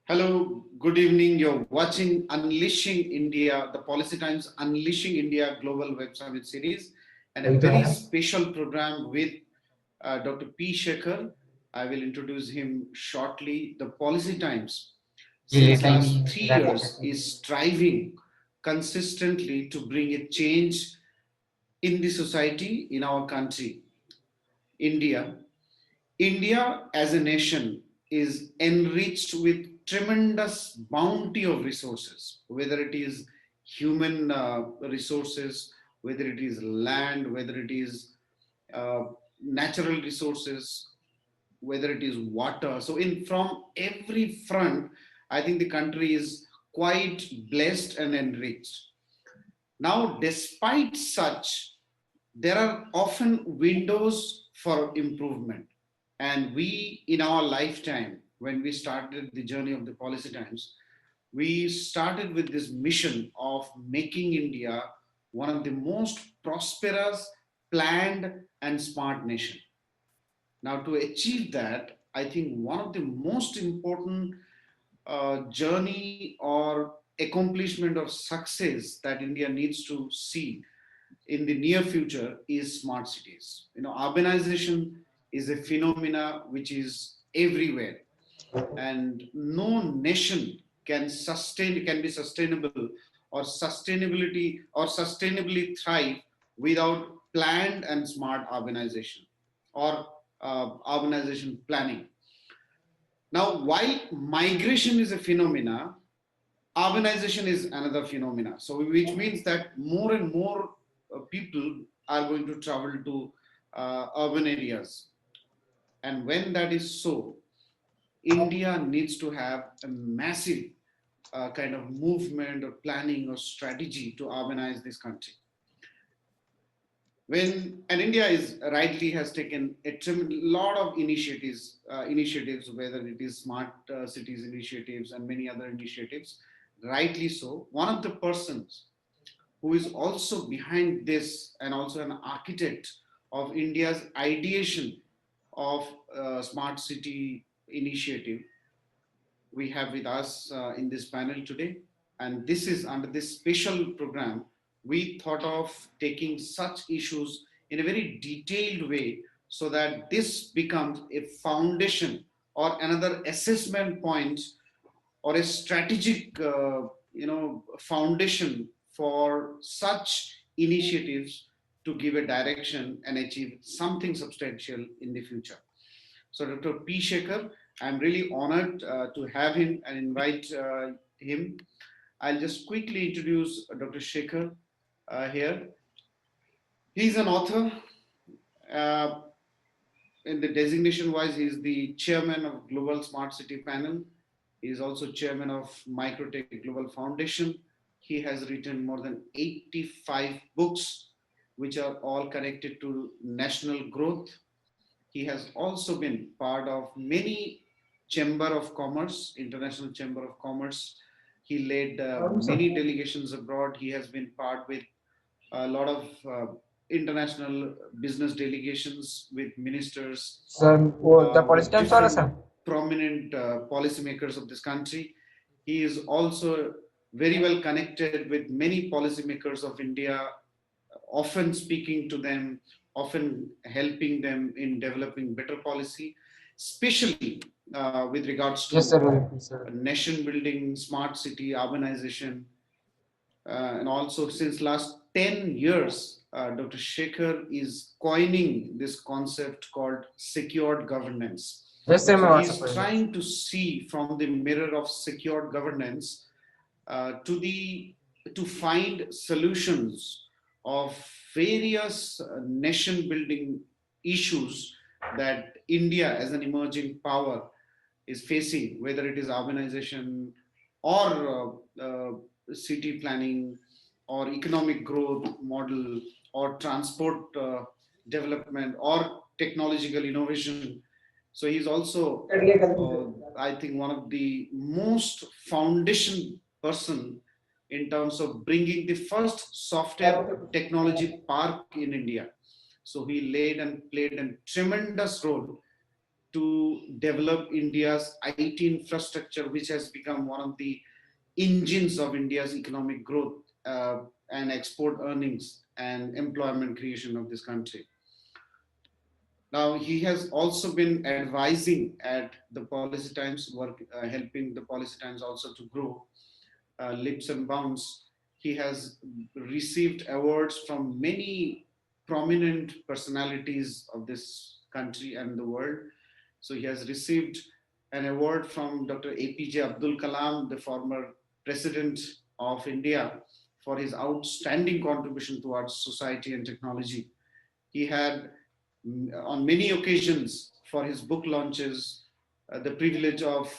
Hello, good evening. You're watching Unleashing India, the Policy Times Unleashing India Global Web Summit series, and a very special program with Dr. P. Shekhar. I will introduce him shortly. The Policy Times, since last 3 years, is striving consistently to bring a change in the society in our country, India. India as a nation is enriched with tremendous bounty of resources, whether it is human resources, whether it is land, whether it is uh, natural resources, whether it is water. So, in from every front, I think the country is quite blessed and enriched. Now, despite such, there are often windows for improvement. And we, in our lifetime, when we started the journey of the Policy Times, we started with this mission of making India one of the most prosperous, planned, and smart nation. Now, to achieve that, I think one of the most important journey or accomplishment or success that India needs to see in the near future is smart cities. Urbanization is a phenomena which is everywhere, and no nation can be sustainable or sustainably thrive without planned and smart urbanization or urbanization planning. Now, while migration is a phenomena, urbanization is another phenomena. So, which means that more and more people are going to travel to urban areas. And when that is so, India needs to have a massive kind of movement or planning or strategy to urbanize this country. When and India is rightly has taken a lot of initiatives, whether it is smart cities initiatives and many other initiatives, rightly so. One of the persons who is also behind this and also an architect of India's ideation of smart city initiative we have with us in this panel today. And this is under this special program, we thought of taking such issues in a very detailed way so that this becomes a foundation or another assessment point or a strategic foundation for such initiatives to give a direction and achieve something substantial in the future. So, Dr. P. Shekhar, I'm really honored to have him and invite him. I'll just quickly introduce Dr. Shekhar here. He's an author. Uh, in the designation wise, he's the chairman of Global Smart City Panel. He is also chairman of Microtech Global Foundation. He has written more than 85 books, which are all connected to national growth. He has also been part of many Chamber of Commerce, International Chamber of Commerce. He led many delegations abroad. He has been part with a lot of international business delegations with ministers, different prominent policymakers of this country. He is also very well connected with many policymakers of India, often speaking to them, often helping them in developing better policy, especially with regards to nation building, smart city, urbanization, and also since last 10 years, Dr. Shekhar is coining this concept called secured governance. So he's trying to see from the mirror of secured governance to find solutions of various nation building issues that India as an emerging power is facing, whether it is urbanization or city planning or economic growth model or transport development or technological innovation. So he's also, I think, one of the most foundation person in terms of bringing the first software technology park in India. So he laid and played a tremendous role to develop India's IT infrastructure, which has become one of the engines of India's economic growth and export earnings and employment creation of this country. Now, he has also been advising at the Policy Times, helping the Policy Times also to grow leaps and bounds. He has received awards from many prominent personalities of this country and the world. So he has received an award from Dr. APJ Abdul Kalam, the former president of India, for his outstanding contribution towards society and technology. He had, on many occasions for his book launches, the privilege of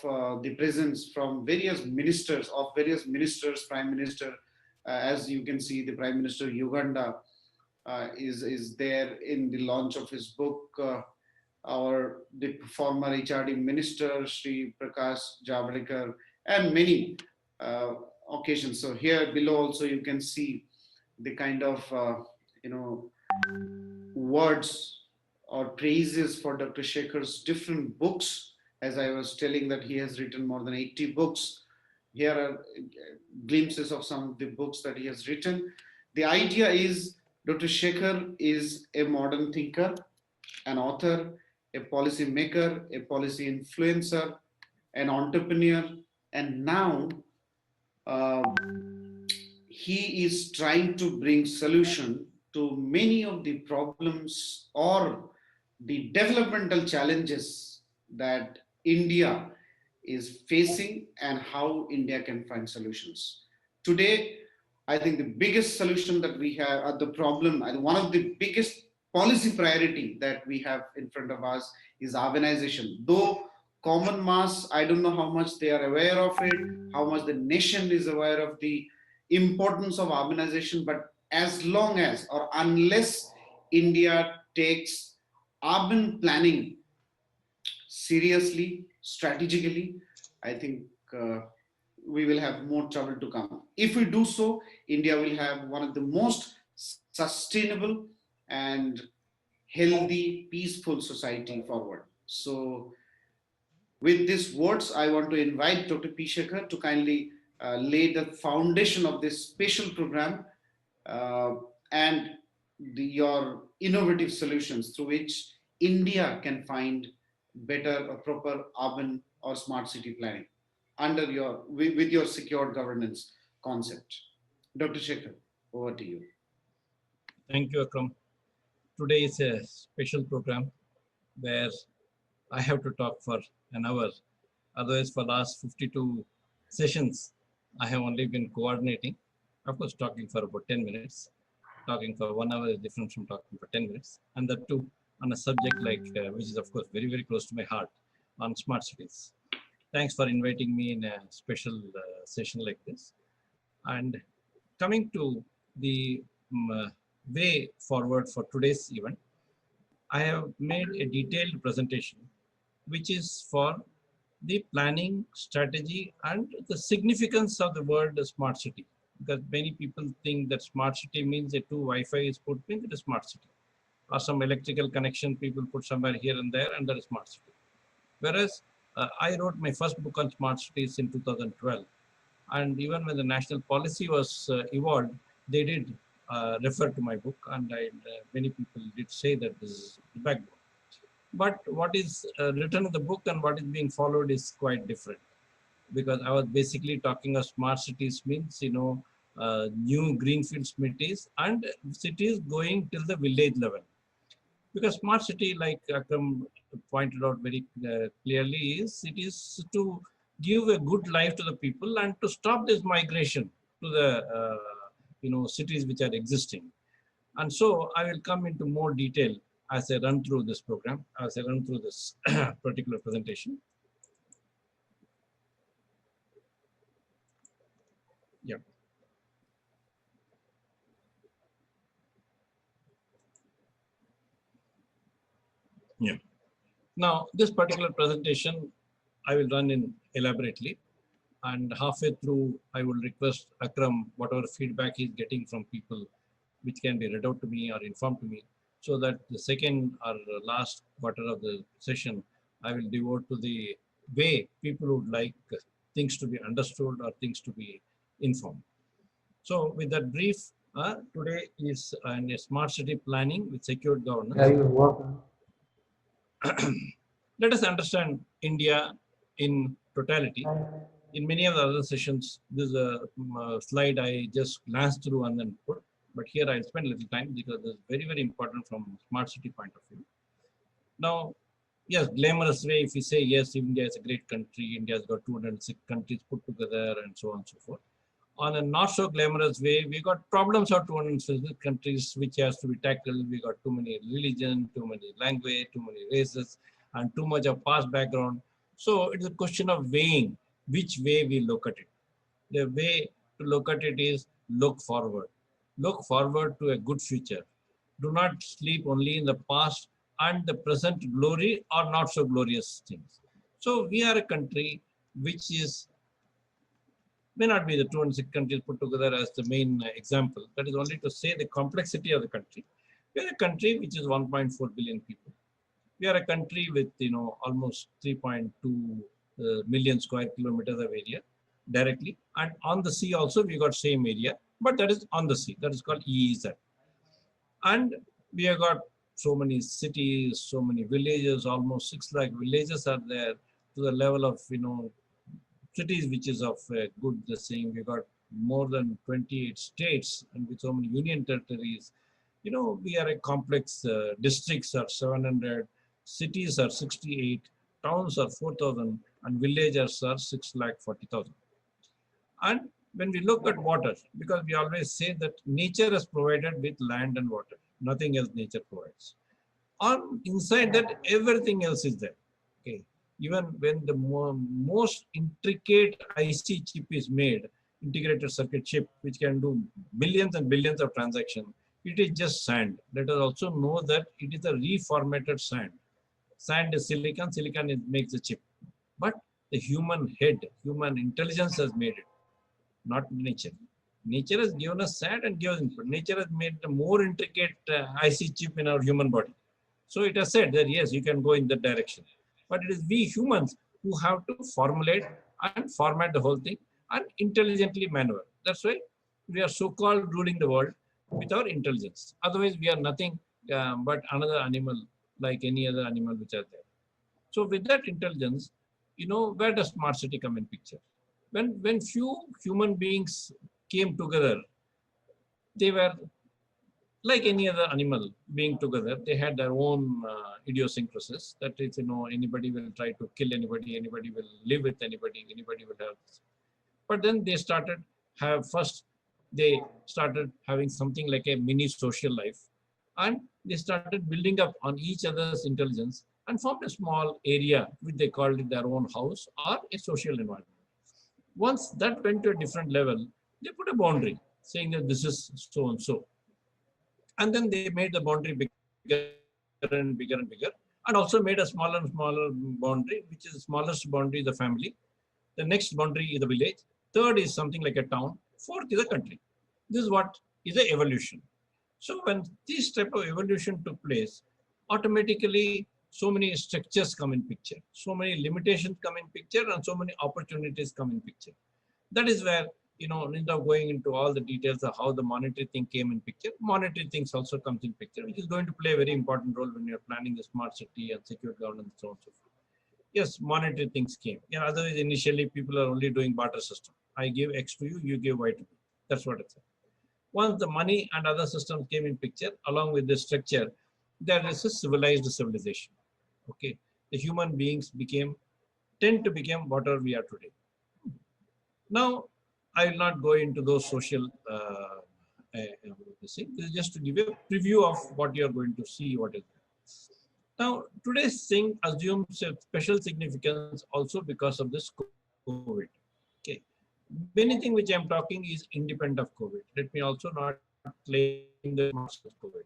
the presence from various ministers, prime minister, as you can see, the prime minister of Uganda is there in the launch of his book. Our the former HRD minister, Sri Prakash Javadekar, and many uh, occasions. So here below also you can see the kind of you know words or praises for Dr. Shekhar's different books. As I was telling, that he has written more than 80 books. Here are glimpses of some of the books that he has written. The idea is Dr. Shekhar is a modern thinker, an author, a policy maker, a policy influencer, an entrepreneur, and now uh, he is trying to bring solution to many of the problems or the developmental challenges that India is facing and how India can find solutions. Today, I think the biggest solution that we have, the problem, and one of the biggest policy priority that we have in front of us is urbanization. Though common mass, I don't know how much they are aware of it, how much the nation is aware of the importance of urbanization, but as long as or unless India takes urban planning seriously, strategically, I think we will have more trouble to come. If we do so, India will have one of the most sustainable and healthy, peaceful society forward. So, with these words, I want to invite Dr. P. Shekhar to kindly lay the foundation of this special program uh, and your innovative solutions through which India can find better or proper urban or smart city planning under with your secured governance concept. Dr. Shekhar, over to you. Thank you, Akram. Today is a special program where I have to talk for an hour. Otherwise, for last 52 sessions, I have only been coordinating. Of course, talking for about 10 minutes. Talking for 1 hour is different from talking for 10 minutes. And that too on a subject like, which is of course very, very close to my heart, on smart cities. Thanks for inviting me in a special session like this. And coming to the way forward for today's event, I have made a detailed presentation which is for the planning, strategy, and the significance of the word smart city. Because many people think that smart city means a two Wi-Fi is put in the smart city, or some electrical connection people put somewhere here and there, and that is smart city. Whereas I wrote my first book on smart cities in 2012. And even when the national policy was evolved, they did refer to my book, and many people did say that this is the backbone. But what is written in the book and what is being followed is quite different. Because I was basically talking of smart cities means, new greenfield cities and cities going till the village level. Because smart city, like Akram pointed out very clearly, it is to give a good life to the people and to stop this migration to the cities which are existing. And so I will come into more detail as I run through this program, as I run through this particular presentation. Yeah. Yeah. Now, this particular presentation, I will run in elaborately. And halfway through, I will request Akram, whatever feedback he's getting from people, which can be read out to me or informed to me, so that the second or last quarter of the session, I will devote to the way people would like things to be understood or things to be informed. So with that brief, today is in a smart city planning with secured governance. Let us understand India in totality. In many of the other sessions, this is a slide I just glanced through and then put, but here I'll spend a little time because it's very, very important from smart city point of view. Now, yes, glamorous way, if we say, yes, India is a great country, India has got 206 countries put together and so on and so forth. On a not so glamorous way, we got problems of 206 countries which has to be tackled. We got too many religion, too many language, too many races, and too much of past background. So it's a question of weighing which way we look at it. The way to look at it is look forward. Look forward to a good future. Do not sleep only in the past and the present glory or not so glorious things. So we are a country which is may not be the 206 countries put together as the main example. That is only to say the complexity of the country. We are a country which is 1.4 billion people. We are a country with almost 3.2 million square kilometers of area directly, and on the sea also we got same area, but that is on the sea. That is called EEZ. And we have got so many cities, so many villages, almost 6 lakh villages are there to the level of cities which is of good the same. We got more than 28 states and with so many union territories. We are a complex. Districts are 700, cities are 68, towns are 4,000, and villages are 6,40,000. And when we look at water, because we always say that nature is provided with land and water, nothing else nature provides. On inside that, everything else is there. Okay, even when the most intricate IC chip is made, integrated circuit chip, which can do billions and billions of transactions, it is just sand. Let us also know that it is a reformatted sand. Sand is silicon, silicon makes the chip. But the human head, human intelligence has made it, not nature. Nature has given us sand and given input. Nature has made a more intricate IC chip in our human body. So it has said that yes, you can go in that direction. But it is we humans who have to formulate and format the whole thing and intelligently maneuver. That's why we are so-called ruling the world with our intelligence. Otherwise, we are nothing but another animal like any other animal which are there. So with that intelligence, where does smart city come in picture? When few human beings came together, they were like any other animal being together. They had their own idiosyncrasies. That is, anybody will try to kill anybody, anybody will live with anybody, anybody will have. But then they they started having something like a mini social life, and they started building up on each other's intelligence and formed a small area which they called it their own house or a social environment. Once that went to a different level, they put a boundary saying that this is so and so. And then they made the boundary bigger and bigger and bigger, and also made a smaller and smaller boundary, which is the smallest boundary is the family. The next boundary is the village. Third is something like a town. Fourth is a country. This is what is the evolution. So when this type of evolution took place, automatically so many structures come in picture, so many limitations come in picture, and so many opportunities come in picture. That is where, instead of going into all the details of how the monetary thing came in picture, monetary things also comes in picture, which is going to play a very important role when you're planning the smart city and secure governance and so on and so forth. Yes, monetary things came. Otherwise, initially, people are only doing barter system. I give X to you, you give Y to me. That's what it's. Once the money and other systems came in picture, along with the structure, there is a civilized civilization. Okay, the human beings tend to become whatever we are today. Now, I will not go into those social this is just to give you a preview of what you are going to see, what is there. Now, today's thing assumes a special significance also because of this COVID. Okay, many things which I am talking is independent of COVID. Let me also not claim the smart city is COVID.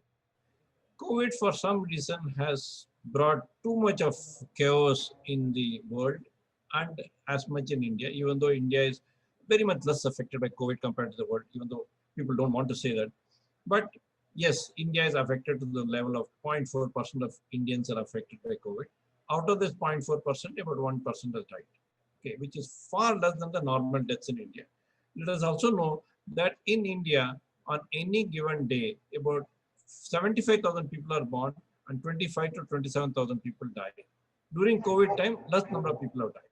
COVID, for some reason, has brought too much of chaos in the world and as much in India, even though India is very much less affected by COVID compared to the world, even though people don't want to say that. But yes, India is affected to the level of 0.4% of Indians are affected by COVID. Out of this 0.4%, about 1% has died, okay, which is far less than the normal deaths in India. Let us also know that in India, on any given day, about 75,000 people are born and 25 to 27,000 people die. During COVID time, less number of people have died.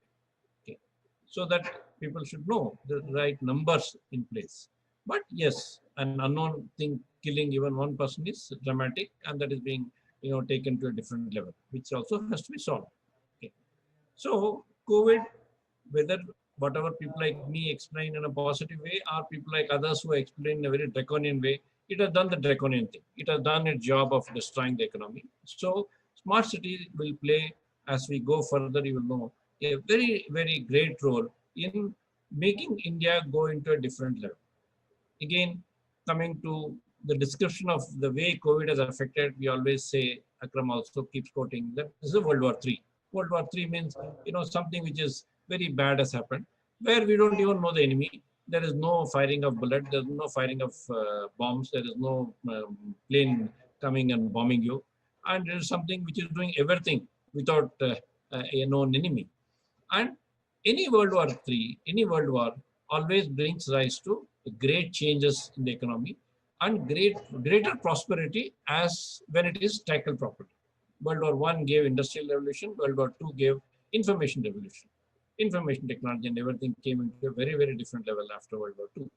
Okay. So that people should know the right numbers in place. But yes, an unknown thing killing even one person is dramatic, and that is being taken to a different level, which also has to be solved. Okay. So COVID, whether whatever people like me explain in a positive way or people like others who explain in a very draconian way, it has done the draconian thing. It has done its job of destroying the economy. So smart cities will play, as we go further, you will know, a very, very great role in making India go into a different level. Again, coming to the description of the way COVID has affected, we always say, Akram also keeps quoting that this is a World War III. World War III means, something which is very bad has happened, where we don't even know the enemy. There is no firing of bullets, there is no firing of bombs, there is no plane coming and bombing you. And there is something which is doing everything without a known enemy. And any World War III, any World War always brings rise to great changes in the economy and greater prosperity as when it is tackled properly. World War I gave industrial revolution, World War II gave information revolution. Information technology and everything came into a very, very different level after World War II.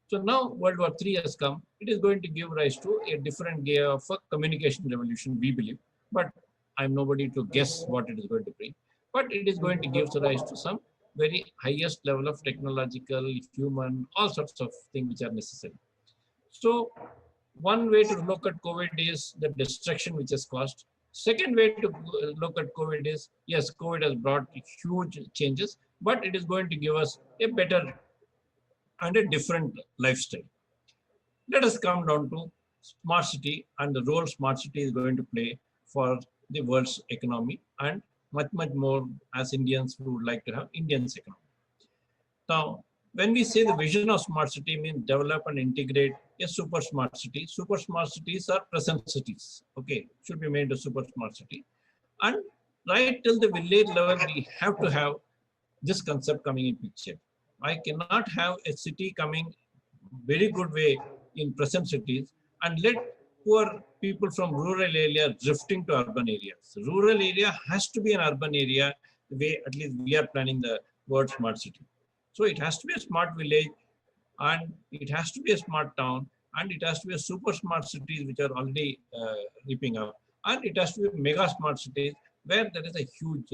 So now World War III has come. It is going to give rise to a different gear of a communication revolution, we believe. But I'm nobody to guess what it is going to bring. But it is going to give rise to some very highest level of technological, human, all sorts of things which are necessary. So one way to look at COVID is the destruction which has caused. Second way to look at COVID is, yes, COVID has brought huge changes, but it is going to give us a better and a different lifestyle. Let us come down to smart city and the role smart city is going to play for the world's economy and much, much more as Indians who would like to have Indian's economy. Now, when we say the vision of smart city means develop and integrate a super smart city. Super smart cities are present cities. Okay, should be made a super smart city. And right till the village level, we have to have this concept coming in picture. I cannot have a city coming very good way in present cities and let poor people from rural area drifting to urban areas. Rural area has to be an urban area the way at least we are planning the word smart city. So it has to be a smart village and it has to be a smart town and it has to be a super smart cities which are already leaping up and it has to be mega smart cities where there is a huge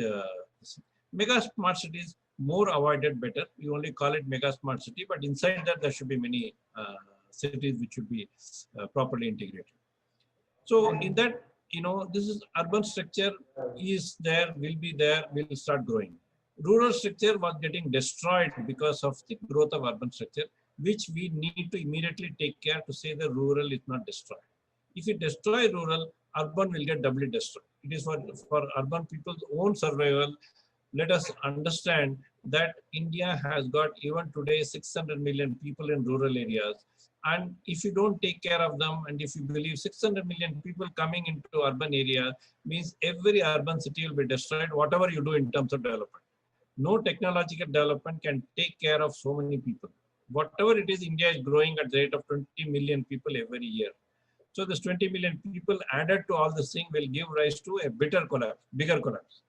mega smart cities more avoided better. We only call it mega smart city, but inside that there should be many cities which should be properly integrated. So in that, this is urban structure is there, will be there, will start growing. Rural structure was getting destroyed because of the growth of urban structure, which we need to immediately take care to say the rural is not destroyed. If you destroy rural, urban will get doubly destroyed. It is for urban people's own survival. Let us understand that India has got even today 600 million people in rural areas. And if you don't take care of them, and if you believe 600 million people coming into urban area means every urban city will be destroyed, whatever you do in terms of development. No technological development can take care of so many people. Whatever it is, India is growing at the rate of 20 million people every year. So this 20 million people added to all this thing will give rise to a bigger collapse.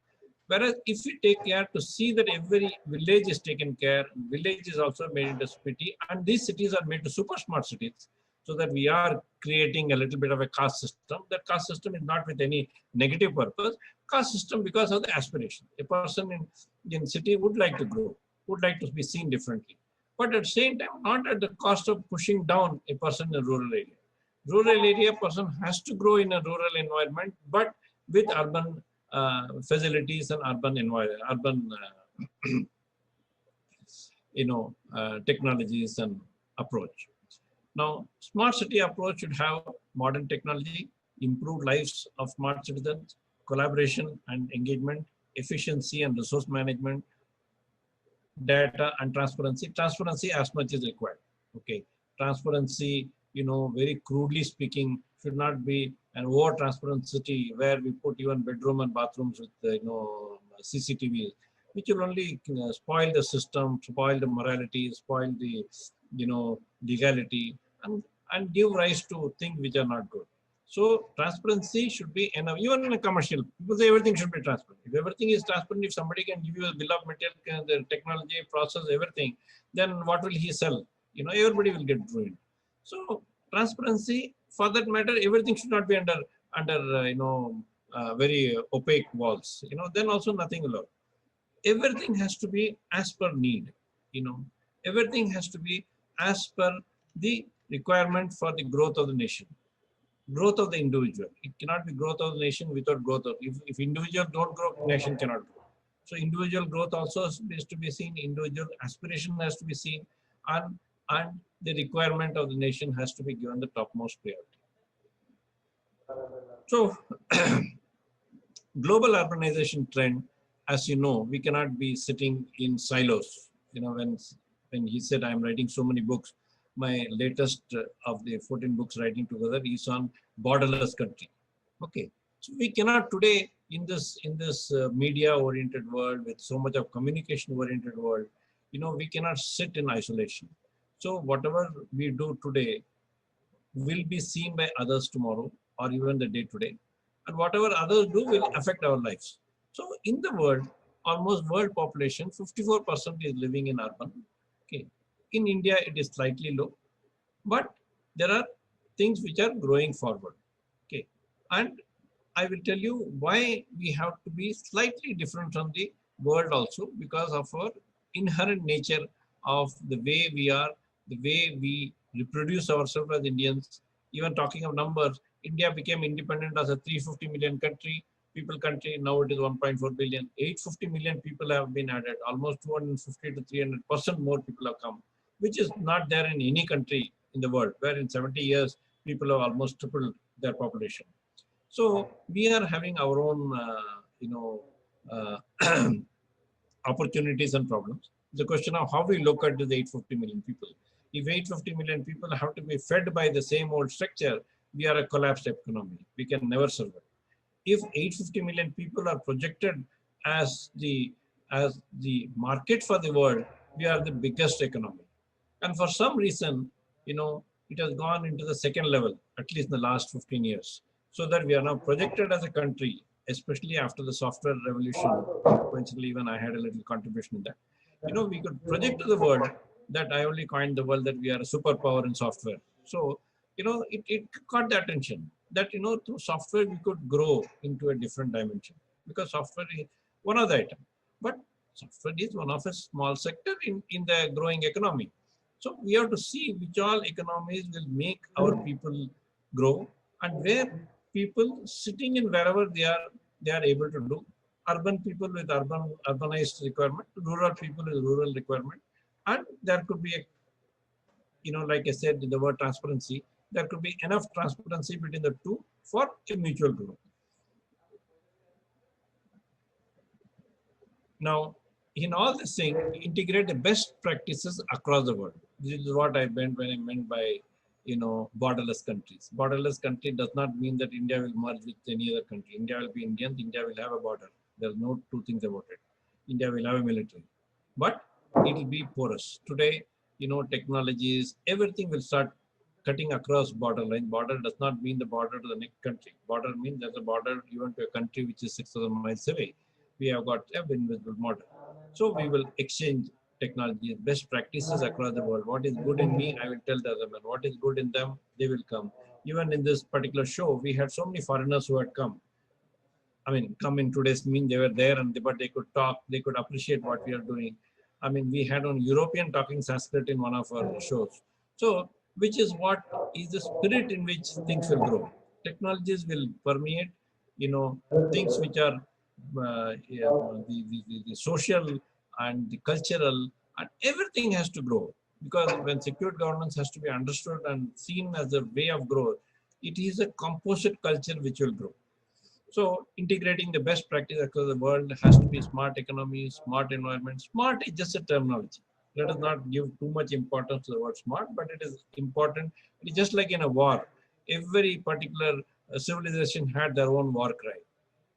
Whereas if we take care to see that every village is taken care, village is also made into city, and these cities are made to super smart cities, so that we are creating a little bit of a caste system. That caste system is not with any negative purpose. Caste system because of the aspiration. A person in city would like to grow, would like to be seen differently. But at the same time, not at the cost of pushing down a person in a rural area. Rural area person has to grow in a rural environment, but with urban facilities and urban environment, technologies and approach. Now, smart city approach should have modern technology, improved lives of smart citizens, collaboration and engagement, efficiency and resource management, data and transparency. Transparency as much is required. Okay, transparency, very crudely speaking, should not be and over transparency where we put even bedroom and bathrooms with CCTV, which will only spoil the system, spoil the morality, spoil the legality, and give rise to things which are not good. So transparency should be enough. Even in a commercial, people say everything should be transparent. If everything is transparent, if somebody can give you a bill of material, the technology, process, everything, then what will he sell? Everybody will get ruined. So transparency, for that matter, everything should not be under very opaque walls. Then also nothing will work. Everything has to be as per need. You know, everything has to be as per the requirement for the growth of the nation, growth of the individual. It cannot be growth of the nation without growth of, if individual don't grow, nation cannot grow. So individual growth also is to be seen, individual aspiration has to be seen, and the requirement of the nation has to be given the topmost priority. So global urbanization trend, as you know, we cannot be sitting in silos. When he said I'm writing so many books, my latest of the 14 books writing together is on borderless country. Okay, so we cannot today in this media oriented world with so much of communication oriented world, we cannot sit in isolation. So whatever we do today will be seen by others tomorrow or even the day today, and whatever others do will affect our lives. So in the world, almost world population 54% is living in urban. Okay, in India it is slightly low, but there are things which are growing forward. Okay, and I will tell you why we have to be slightly different from the world also, because of our inherent nature of the way we are, the way we reproduce ourselves as Indians. Even talking of numbers, India became independent as a 350 million country. Now it is 1.4 billion. 850 million people have been added. Almost 250 to 300% more people have come, which is not there in any country in the world, where in 70 years, people have almost tripled their population. So we are having our own, opportunities and problems. The question of how we look at the 850 million people. If 850 million people have to be fed by the same old structure, we are a collapsed economy. We can never survive. If 850 million people are projected as the market for the world, we are the biggest economy. And for some reason, it has gone into the second level, at least in the last 15 years. So that we are now projected as a country, especially after the software revolution. Coincidentally, even I had a little contribution in that. We could project to the world that I only coined the world that we are a superpower in software. So, it caught the attention that, through software, we could grow into a different dimension, because software is one of the item. But software is one of a small sector in the growing economy. So we have to see which all economies will make our people grow, and where people sitting in wherever they are able to do. Urban people with urbanized requirement, rural people with rural requirement, and there could be a, like I said, the word transparency, there could be enough transparency between the two for a mutual growth. Now, in all this thing, integrate the best practices across the world. This is what I meant when I meant by, borderless countries. Borderless country does not mean that India will merge with any other country. India will be Indian. India will have a border. There's no two things about it. India will have a military, but it will be porous. Today, technologies, everything will start cutting across borderline. Border does not mean the border to the next country. Border means there's a border even to a country which is 6,000 miles away. We have got an invisible model. So we will exchange technology, best practices across the world. What is good in me, I will tell the other man. What is good in them, they will come. Even in this particular show, we had so many foreigners who had come. I mean, come in today's mean, they were there, but they could talk, they could appreciate what we are doing. I mean, we had on European talking Sanskrit in one of our shows. So, which is what is the spirit in which things will grow. Technologies will permeate, things which are the social and the cultural, and everything has to grow, because when secure governance has to be understood and seen as a way of growth, it is a composite culture which will grow. So integrating the best practice across the world has to be smart economy, smart environment. Smart is just a terminology. Let us not give too much importance to the word smart, but it is important. It is just like in a war. Every particular civilization had their own war cry.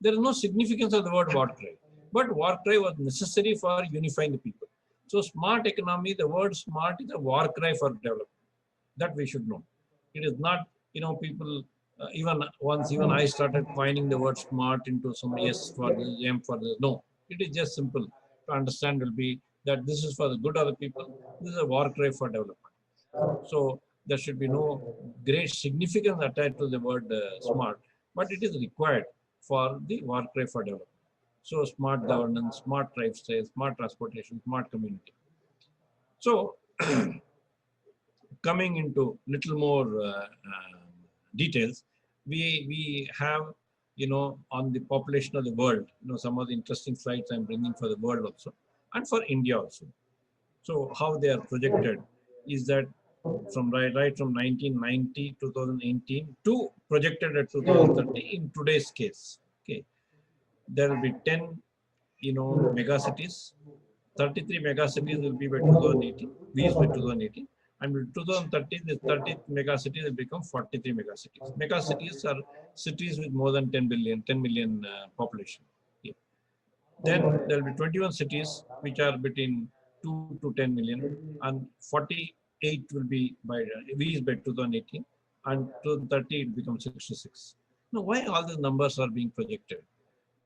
There is no significance of the word war cry, but war cry was necessary for unifying the people. So smart economy, the word smart is a war cry for development. That we should know. It is not, people, even I started coining the word smart into some S for this, M for this. No, it is just simple to understand will be that this is for the good of the people. This is a war cry for development. So there should be no great significance attached to the word smart, but it is required for the war cry for development. So smart governance, smart lifestyle, smart transportation, smart community. So coming into little more details, we have, on the population of the world, some of the interesting slides I'm bringing for the world also, and for India also. So how they are projected is that from right from 1990, 2018 to projected at 2030 in today's case. Okay, there will be 10, mega cities. 33 mega cities will be by 2018, reached by 2018. And by 2030, the 30th mega city will become 43 mega cities. Mega cities are cities with more than 10 million population. Yeah. Then there will be 21 cities which are between 2 to 10 million, and 48 will be by reached by 2018, and 2030 it becomes 66. Now, why all these numbers are being projected?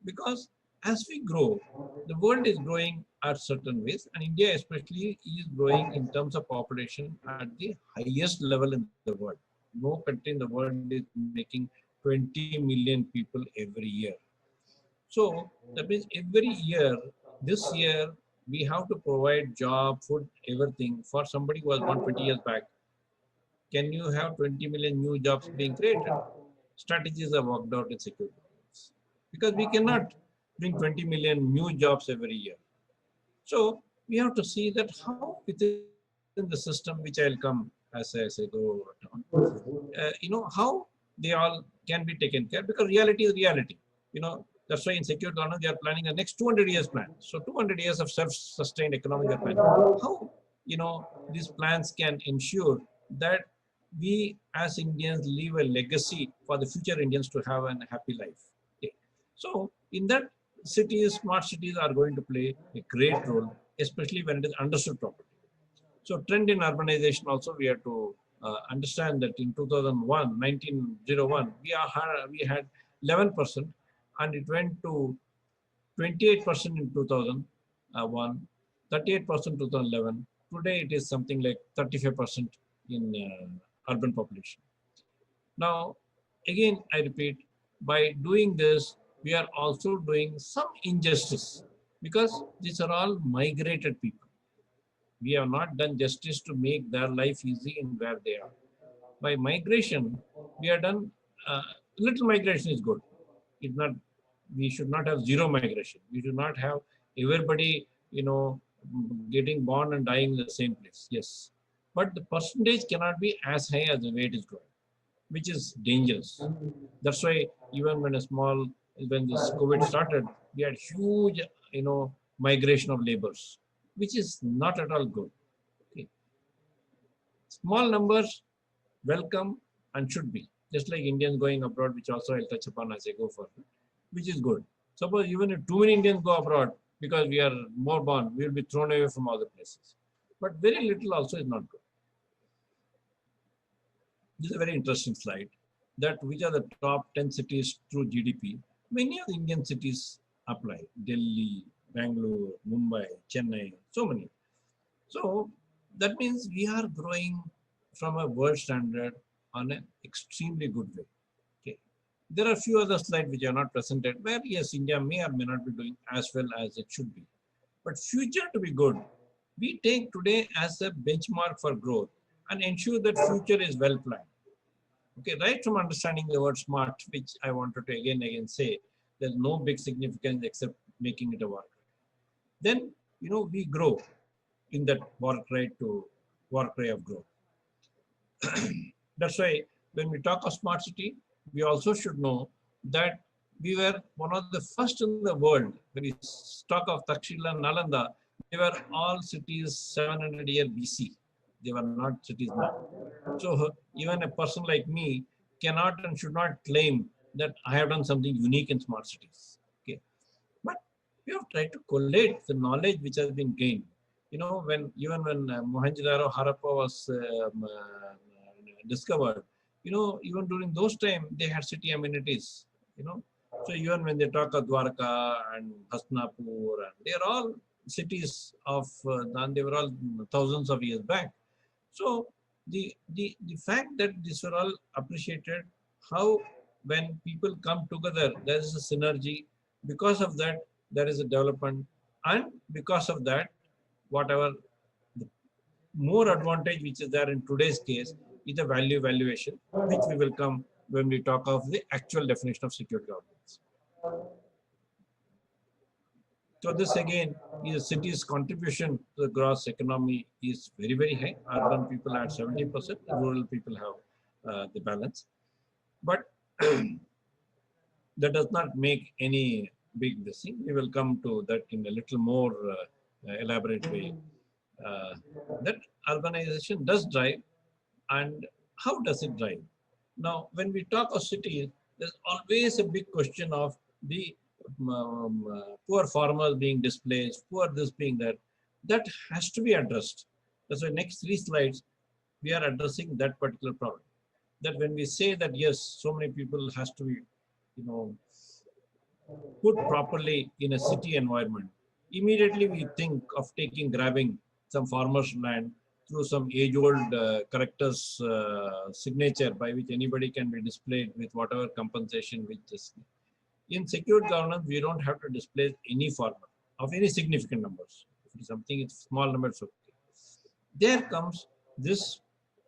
Because as we grow, the world is growing at certain ways, and India especially is growing in terms of population at the highest level in the world. No country in the world is making 20 million people every year. So that means every year, this year, we have to provide job, food, everything for somebody who was born 20 years back. Can you have 20 million new jobs being created? Strategies are worked out in security. Because we cannot bring 20 million new jobs every year. So we have to see that how within the system, which I'll come as I go on, how they all can be taken care, because reality is reality. That's why in secure governance, they are planning a next 200 years plan. So 200 years of self-sustained economy they are planning. How, these plans can ensure that we as Indians leave a legacy for the future Indians to have a happy life. Okay. So in that, smart cities are going to play a great role, especially when it is understood properly. So trend in urbanization also, we have to understand that in 1901, we had 11%, and it went to 28% in 2001, 38% 2011. Today it is something like 35% in urban population. Now, again, I repeat, by doing this, we are also doing some injustice, because these are all migrated people. We have not done justice to make their life easy in where they are. By migration, we have done little migration is good. It's not. We should not have zero migration. We should not have everybody, getting born and dying in the same place. Yes, but the percentage cannot be as high as the way it is growing, which is dangerous. That's why even when this COVID started, we had huge, migration of laborers, which is not at all good. Okay. Small numbers, welcome and should be. Just like Indians going abroad, which also I'll touch upon as I go further, which is good. Suppose even if too many Indians go abroad because we are more born, we will be thrown away from other places. But very little also is not good. This is a very interesting slide, that which are the top 10 cities through GDP. Many of the Indian cities apply. Delhi, Bangalore, Mumbai, Chennai, so many. So that means we are growing from a world standard on an extremely good way. Okay. There are a few other slides which are not presented, where yes, India may or may not be doing as well as it should be. But future to be good, we take today as a benchmark for growth and ensure that future is well planned. Okay, right from understanding the word smart, which I wanted to again say, there's no big significance except making it a work. Then, we grow in that work right to work way of growth. That's why when we talk of smart city, we also should know that we were one of the first in the world. When we talk of Takshila and Nalanda, they were all cities 700 year BC. They were not cities now. So even a person like me cannot and should not claim that I have done something unique in smart cities. Okay, but we have tried to collate the knowledge which has been gained. When even when Mohenjo-daro, Harappa was discovered, even during those time they had city amenities. So even when they talk of Dwarka and Hastinapur, and they are all cities of, and they were all thousands of years back. So the fact that these were all appreciated, how when people come together, there is a synergy. Because of that, there is a development, and because of that, whatever the more advantage which is there in today's case is the value valuation, which we will come when we talk of the actual definition of secure governance. So this again is a city's contribution to the gross economy is very, very high. Urban people are 70%, rural people have the balance. But that does not make any big thing. We will come to that in a little more elaborate way. That urbanization does drive, and how does it drive? Now, when we talk of cities, there's always a big question of the poor farmers being displaced, poor this being that. That has to be addressed. That's why next 3 slides, we are addressing that particular problem. That when we say that, yes, so many people has to be, put properly in a city environment, immediately we think of grabbing some farmer's land through some age-old collector's signature by which anybody can be displayed with whatever compensation which is. In secured governance, we don't have to displace any farmer of any significant numbers. If it is something, it's small numbers, okay. There comes this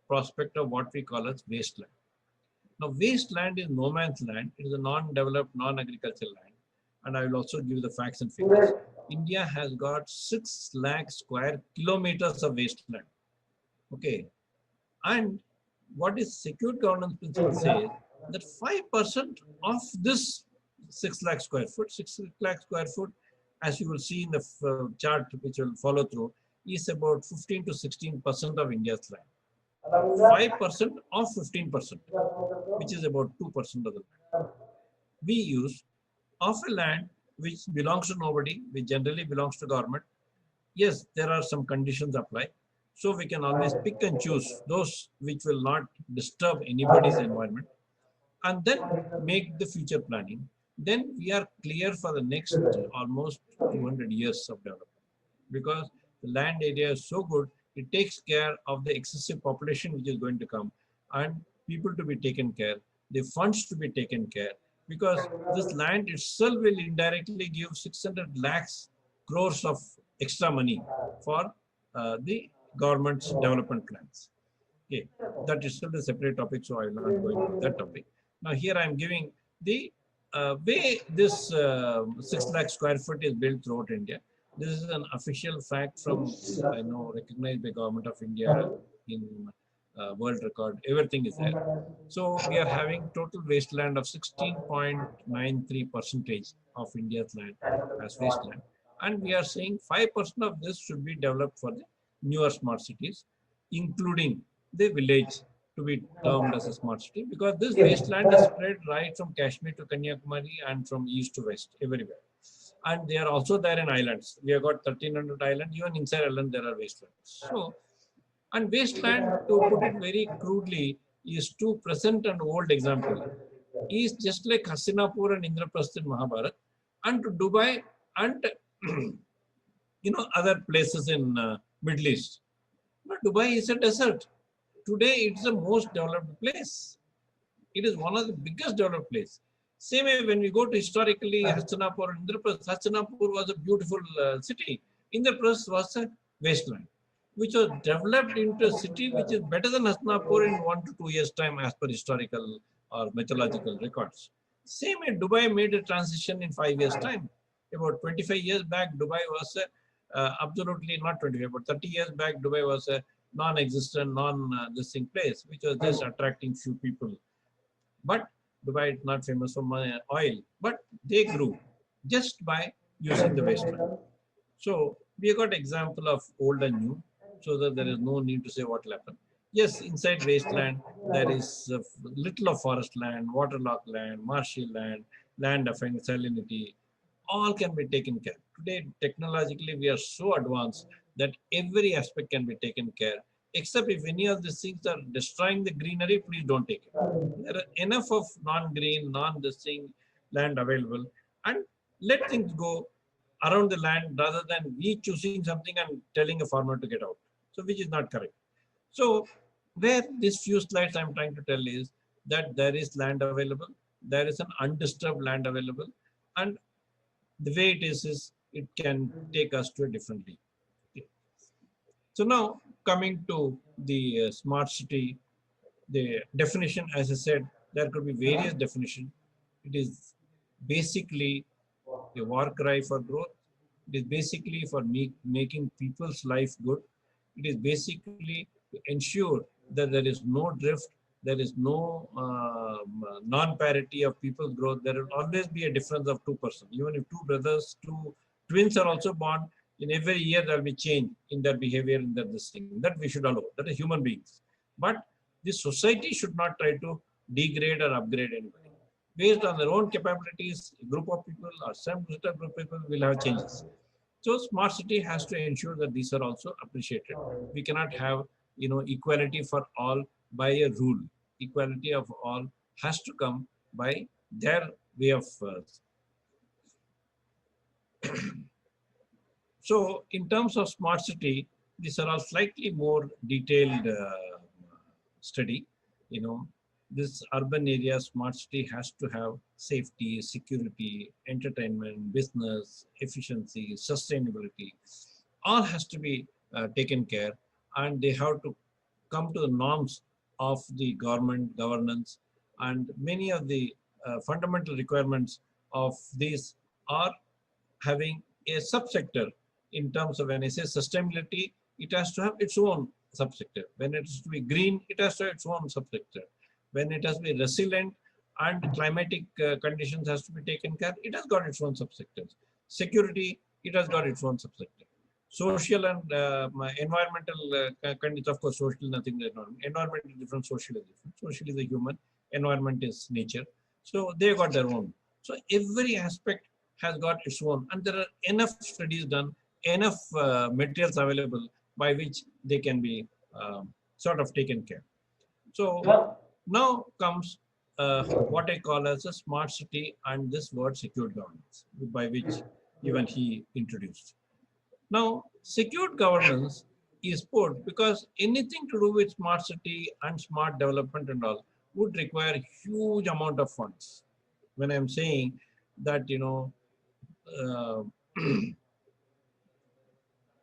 prospect of what we call as wasteland. Now, wasteland is no man's land. It is a non-developed, non-agricultural land. And I will also give the facts and figures. India has got 6 lakh square kilometers of wasteland. Okay. And what is secured governance principle says that 5% of this 6 lakh square foot, 6 lakh square foot, as you will see in the chart which will follow through, is about 15 to 16% of India's land. 5% of 15%, which is about 2% of the land. We use of a land which belongs to nobody, which generally belongs to government. Yes, there are some conditions apply. So we can always pick and choose those which will not disturb anybody's environment, and then make the future planning. Then we are clear for the next almost 200 years of development, because the land area is so good, it takes care of the excessive population which is going to come, and people to be taken care, the funds to be taken care, because this land itself will indirectly give 600 lakhs crores of extra money for the government's development plans. Okay, that is still a separate topic, so I will not go into that topic. Now here I am giving the way this 6 lakh square foot is built throughout India. This is an official fact from, I know, recognized by Government of India in world record. Everything is there. So we are having total wasteland of 16.93% of India's land as wasteland. And we are saying 5% of this should be developed for the newer smart cities, including the village to be termed as a smart city, because this wasteland is spread right from Kashmir to Kanyakumari and from east to west, everywhere. And they are also there in islands. We have got 1,300 islands. Even inside island, there are wastelands. So, and wasteland, to put it very crudely, is to present an old example. Is just like Hastinapur and Indraprastha in Mahabharat, and to Dubai and other places in Middle East. But Dubai is a desert. Today, it's the most developed place. It is one of the biggest developed places. Same way, when we go to historically Hastinapur and Indraprastha, Hastinapur was a beautiful city. Indraprastha was a wasteland, which was developed into a city which is better than Hastinapur in 1 to 2 years' time as per historical or mythological records. Same way, Dubai made a transition in 5 years' time. About 25 years back, Dubai was absolutely not 25, but 30 years back, Dubai was a non-existent, this thing place, which was just attracting few people. But Dubai is not famous for oil, but they grew just by using the wasteland. So we got example of old and new, so that there is no need to say what will happen. Yes, inside wasteland, there is little of forest land, waterlogged land, marshy land, land of salinity, all can be taken care. Today, technologically, we are so advanced that every aspect can be taken care. Except if any of these things are destroying the greenery, please don't take it. There are enough of non-green, non-this thing land available, and let things go around the land rather than we choosing something and telling a farmer to get out. So, which is not correct. So, where these few slides I'm trying to tell is that there is land available, there is an undisturbed land available, and the way it is it can take us to a different league. Okay. So now coming to the smart city, the definition, as I said, there could be various definitions. It is basically a war cry for growth. It is basically for making people's life good. It is basically to ensure that there is no drift, there is no non-parity of people's growth. There will always be a difference of 2%. Even if two brothers, two twins are also born, in every year there will be change in their behavior, in their this thing. That we should allow. That is human beings. But the society should not try to degrade or upgrade anybody. Based on their own capabilities, a group of people or some set of group of people will have changes. So smart city has to ensure that these are also appreciated. We cannot have equality for all by a rule. Equality of all has to come by their way of. So in terms of smart city, these are all slightly more detailed study. You know, this urban area smart city has to have safety, security, entertainment, business, efficiency, sustainability. All has to be taken care, and they have to come to the norms of the government governance, and many of the fundamental requirements of these are having a subsector. In terms of, when I say sustainability, it has to have its own subsector. When it is to be green, it has to have its own subsector. When it has to be resilient and climatic conditions has to be taken care, it has got its own subsectors. Security, it has got its own subsector. Social and environmental conditions, of course, social, nothing like environment is different, social is different. Social is a human, environment is nature. So they got their own. So every aspect has got its own, and there are enough studies done, enough materials available by which they can be sort of taken care. So now comes what I call as a smart city and this word secure governance, by which even he introduced. Now, secured governance is put because anything to do with smart city and smart development and all would require huge amount of funds. When I'm saying that, uh,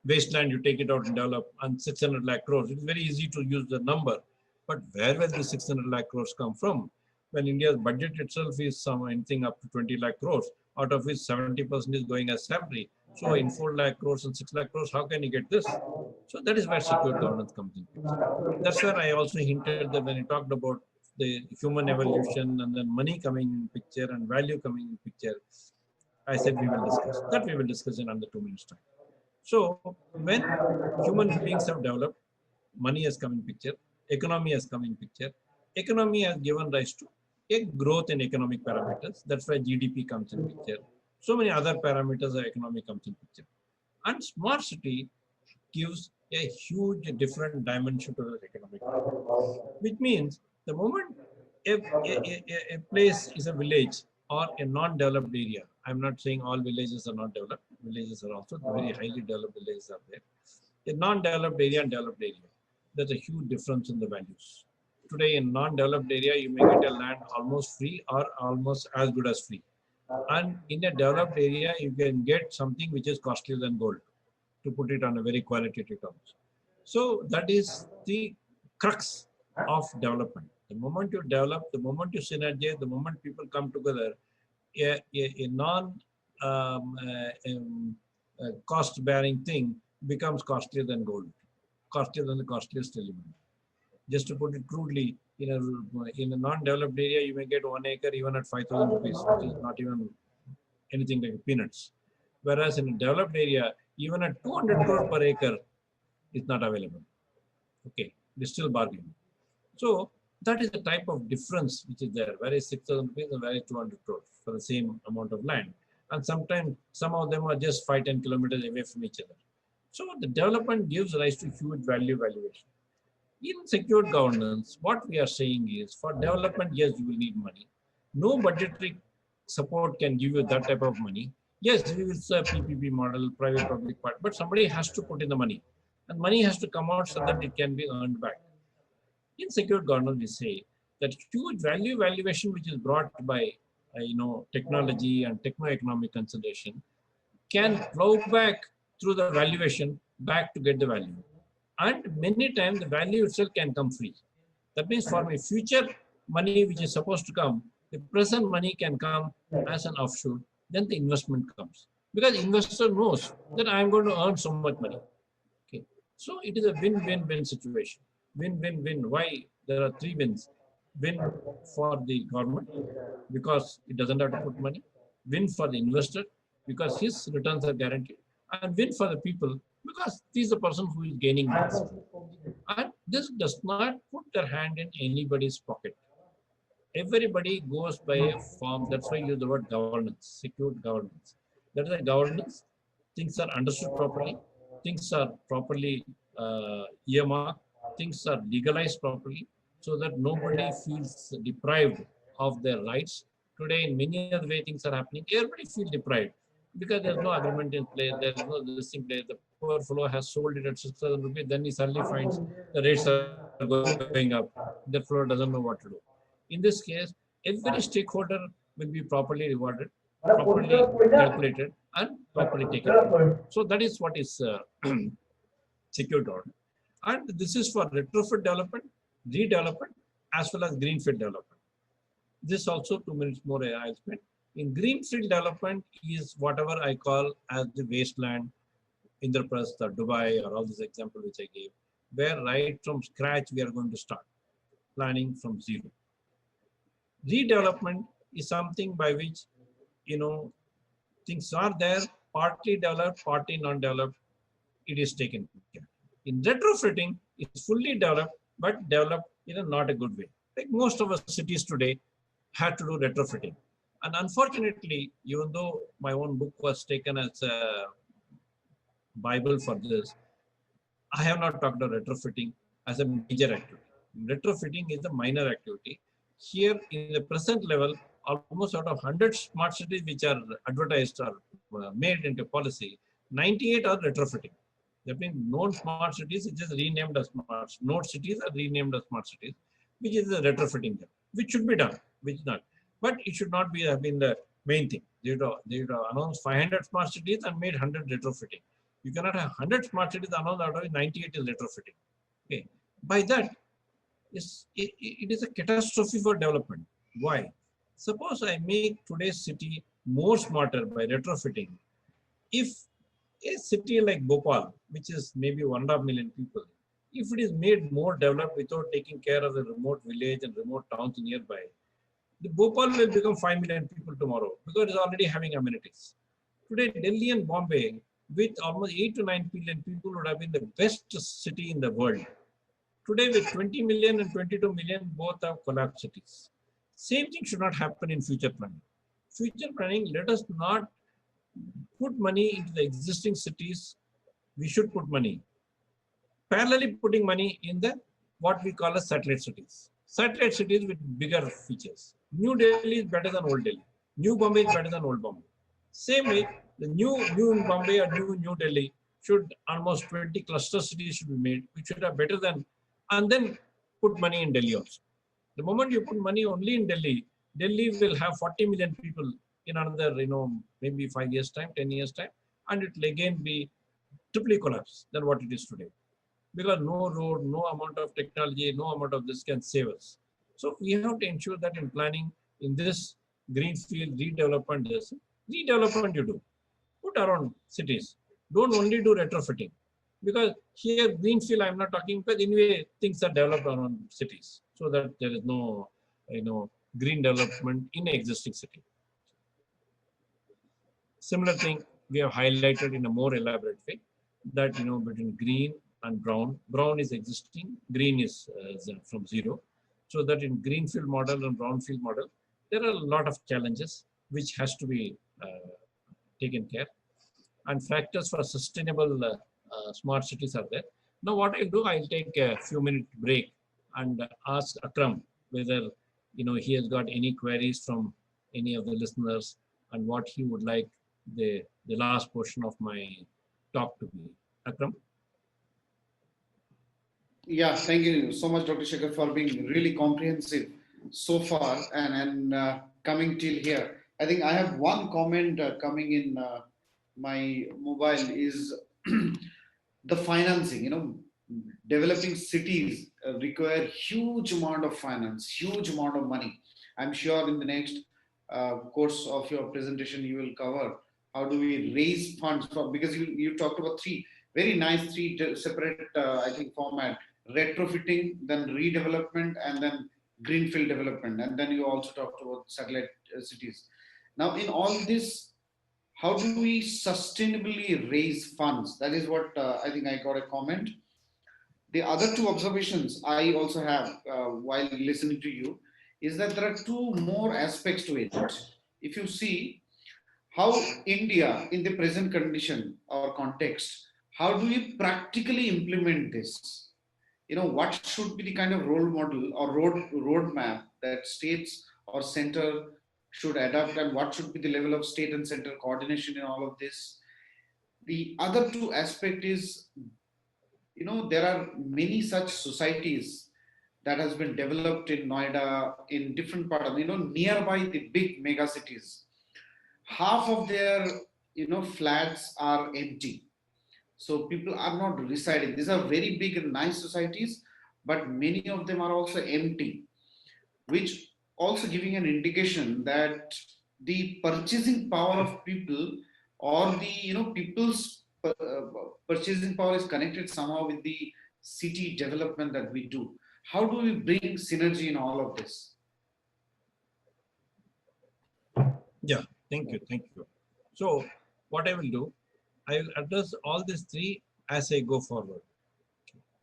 Wasteland, you take it out and develop, and 600 lakh crores. It's very easy to use the number, but where will the 600 lakh crores come from? When India's budget itself is anything up to 20 lakh crores, out of which 70% is going as salary. So in 4 lakh crores and 6 lakh crores, how can you get this? So that is where secure governance comes in picture. That's where I also hinted that when I talked about the human evolution and then money coming in picture and value coming in picture, I said we will discuss. That we will discuss in under 2 minutes time. So when human beings have developed, money has come in picture, economy has come in picture. Economy has given rise to a growth in economic parameters. That's why GDP comes in picture. So many other parameters of economy comes in picture. And smart city gives a huge different dimension to the economic life, which means the moment a place is a village or a non-developed area. I'm not saying all villages are not developed. Villages are also very highly developed villages are there. A non-developed area and developed area, there's a huge difference in the values. Today in non-developed area, you may get a land almost free or almost as good as free. And in a developed area, you can get something which is costlier than gold, to put it on a very qualitative terms. So that is the crux of development. The moment you develop, the moment you synergize, the moment people come together, a non cost bearing thing becomes costlier than gold, costlier than the costliest element. Just to put it crudely, in a non-developed area, you may get 1 acre even at 5,000 rupees, which is not even anything like peanuts. Whereas in a developed area, even at 200 crore per acre is not available. Okay, It is still bargaining. So that is the type of difference which is there. Where is 6,000 rupees and where is 200 crores for the same amount of land. And sometimes some of them are just 5-10 kilometers away from each other. So the development gives rise to huge value valuation. In secured governance, what we are saying is for development, yes, you will need money. No budgetary support can give you that type of money. Yes, we will say PPP model, private public part, but somebody has to put in the money. And money has to come out so that it can be earned back. In secured governance, we say that huge value valuation which is brought by technology and techno-economic consideration can flow back through the valuation back to get the value. And many times the value itself can come free. That means for my future money which is supposed to come, the present money can come as an offshoot, then the investment comes. Because investor knows that I am going to earn so much money. Okay. So it is a win-win-win situation. Win-win-win. Why? There are three wins. Win for the government because it doesn't have to put money. Win for the investor because his returns are guaranteed. And win for the people because he is the person who is gaining this. And this does not put their hand in anybody's pocket. Everybody goes by a form. That's why you use the word governance, secured governance. That is a governance. Things are understood properly. Things are properly earmarked. Things are legalized properly so that nobody feels deprived of their rights. Today, in many other way things are happening, everybody feels deprived because there's no agreement in place, there's no this in place. The poor fellow has sold it at 6,000 rupees, then he suddenly finds the rates are going up. The fellow doesn't know what to do. In this case, every stakeholder will be properly rewarded, properly calculated, and properly taken care. So that is what is secured government. And this is for retrofit development, redevelopment, as well as greenfield development. This also 2 minutes more I'll spend. In greenfield development is whatever I call as the wasteland, Indraprasth or Dubai or all these examples which I gave, where right from scratch we are going to start planning from zero. Redevelopment is something by which, things are there, partly developed, partly non-developed, it is taken care. In retrofitting, it's fully developed, but developed in a not a good way. Like most of our cities today had to do retrofitting. And unfortunately, even though my own book was taken as a Bible for this, I have not talked about retrofitting as a major activity. Retrofitting is a minor activity. Here, in the present level, almost out of 100 smart cities which are advertised or made into policy, 98 are retrofitting. That means known smart cities is just renamed as smart. Node cities are renamed as smart cities, which is the retrofitting them, which should be done, which is not. But it should not be have been the main thing. They would have announced 500 smart cities and made 100 retrofitting. You cannot have 100 smart cities announced out of it, 98 is retrofitting. Okay. By that, it is a catastrophe for development. Why? Suppose I make today's city more smarter by retrofitting. If a city like Bhopal, which is maybe 1.5 million people, if it is made more developed without taking care of the remote village and remote towns nearby, the Bhopal will become 5 million people tomorrow because it is already having amenities. Today, Delhi and Bombay, with almost 8 to 9 million people, would have been the best city in the world. Today, with 20 million and 22 million, both are collapsed cities. Same thing should not happen in future planning. Future planning, let us not put money into the existing cities. We should put money. Parallelly putting money in the what we call as satellite cities. Satellite cities with bigger features. New Delhi is better than old Delhi. New Bombay is better than old Bombay. Same way, the new Bombay or new Delhi should almost 20 cluster cities should be made, which should have better than, and then put money in Delhi also. The moment you put money only in Delhi, Delhi will have 40 million people in another, maybe 5 years time, 10 years time, and it will again be triply collapse than what it is today. Because no road, no amount of technology, no amount of this can save us. So we have to ensure that in planning, in this greenfield redevelopment, redevelopment you do. Put around cities. Don't only do retrofitting. Because here, greenfield, I'm not talking, but anyway, things are developed around cities so that there is no, green development in an existing city. Similar thing we have highlighted in a more elaborate way that, between green and brown. Brown is existing, green is from zero. So that in greenfield model and brownfield model, there are a lot of challenges which has to be taken care. And factors for sustainable smart cities are there. Now what I'll do, I'll take a few minute break and ask Akram whether he has got any queries from any of the listeners and what he would like the last portion of my talk to be. Akram? Yeah, thank you so much, Dr. Shekhar, for being really comprehensive so far and coming till here. I think I have one comment coming in my mobile is the financing. Developing cities require huge amount of finance, huge amount of money. I'm sure in the next course of your presentation you will cover how do we raise funds for, because you talked about three very nice separate I think format: retrofitting, then redevelopment, and then greenfield development, and then you also talked about satellite cities. Now in all this, how do we sustainably raise funds? That is what I think I got a comment. The other two observations I also have while listening to you is that there are two more aspects to it. If you see how India in the present condition or context, how do we practically implement this? What should be the kind of role model or roadmap that states or center should adopt, and what should be the level of state and center coordination in all of this? The other two aspect is, there are many such societies that has been developed in Noida, in different part of, nearby the big mega cities. Half of their, flats are empty. So people are not residing. These are very big and nice societies, but many of them are also empty, which also giving an indication that the purchasing power of people, or the people's purchasing power is connected somehow with the city development that we do. How do we bring synergy in all of this? Yeah, thank you. So what I will do, I will address all these three as I go forward.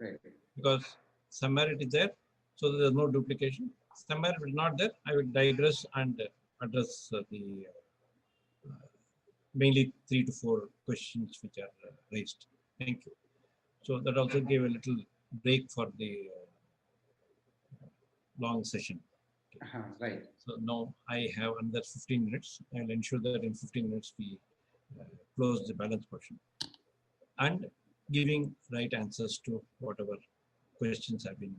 Right. Because somewhere it is there, so there is no duplication. Somewhere it is not there, I will digress and address the mainly 3 to 4 questions which are raised. Thank you. So that also gave a little break for the long session. Right. So now I have another 15 minutes. I will ensure that in 15 minutes we close the balance portion and giving right answers to whatever questions have been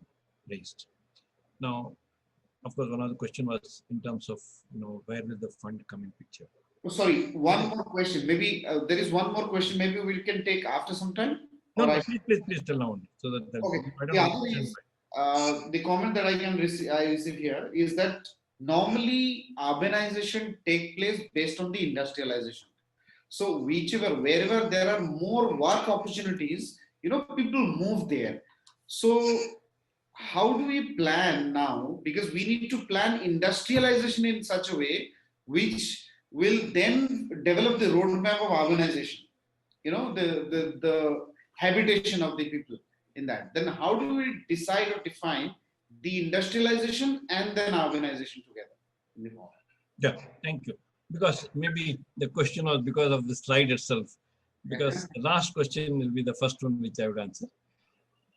raised. Now, of course, one of the question was in terms of, where will the fund come in picture? Oh, sorry, one more question. Maybe there is one more question. Maybe we can take after some time. No, please tell now. So that Okay. I don't The want other to is the comment that I receive here is that normally urbanization take place based on the industrialization. So wherever there are more work opportunities, people move there. So how do we plan now? Because we need to plan industrialization in such a way which will then develop the roadmap of urbanization. The habitation of the people in that. Then how do we decide or define the industrialization and then urbanization together in the model? Yeah, thank you. Because maybe the question was because of the slide itself. Because the last question will be the first one which I would answer.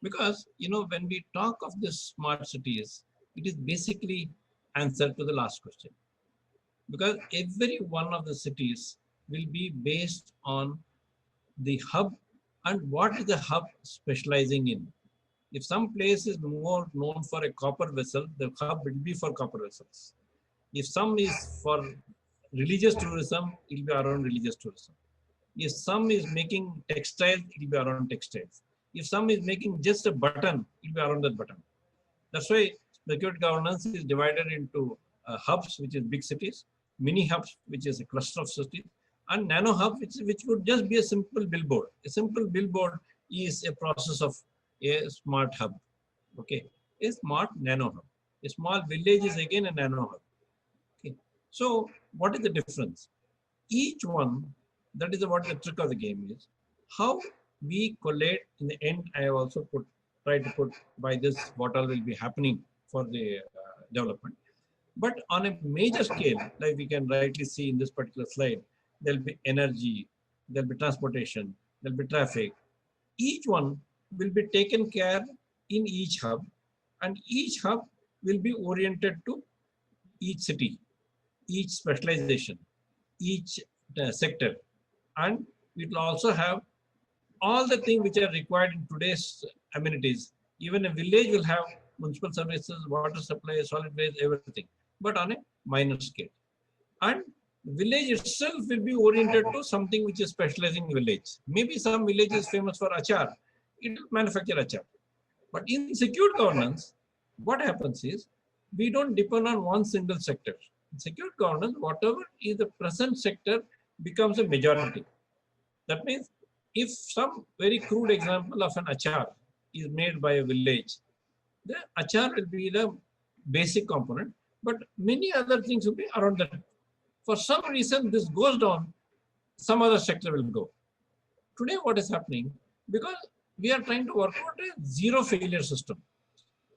Because, when we talk of the smart cities, it is basically answer to the last question. Because every one of the cities will be based on the hub and what is the hub specializing in. If some place is more known for a copper vessel, the hub will be for copper vessels. If some is for religious tourism, it will be around religious tourism. If some is making textiles, it will be around textiles. If some is making just a button, it will be around that button. That's why security governance is divided into hubs, which is big cities, mini hubs, which is a cluster of cities, and nano hub, which would just be a simple billboard. A simple billboard is a process of a smart hub. Okay, a smart nano hub. A small village is again a nano hub. Okay, so what is the difference? Each one, that is what the trick of the game is. How we collate. In the end, I have also try to put by this what all will be happening for the development. But on a major scale, like we can rightly see in this particular slide, there'll be energy, there'll be transportation, there'll be traffic. Each one will be taken care in each hub, and each hub will be oriented to each city, each specialization, each sector, and it will also have all the things which are required in today's amenities. Even a village will have municipal services, water supply, solid waste, everything, but on a minor scale. And village itself will be oriented to something which is specializing village. Maybe some village is famous for achar, it will manufacture achar. But in secured governance, what happens is we don't depend on one single sector. In secured governance, whatever is the present sector becomes a majority. That means if some very crude example of an achar is made by a village, the achar will be the basic component, but many other things will be around that. For some reason, this goes down, some other sector will go. Today, what is happening? Because we are trying to work out a zero failure system.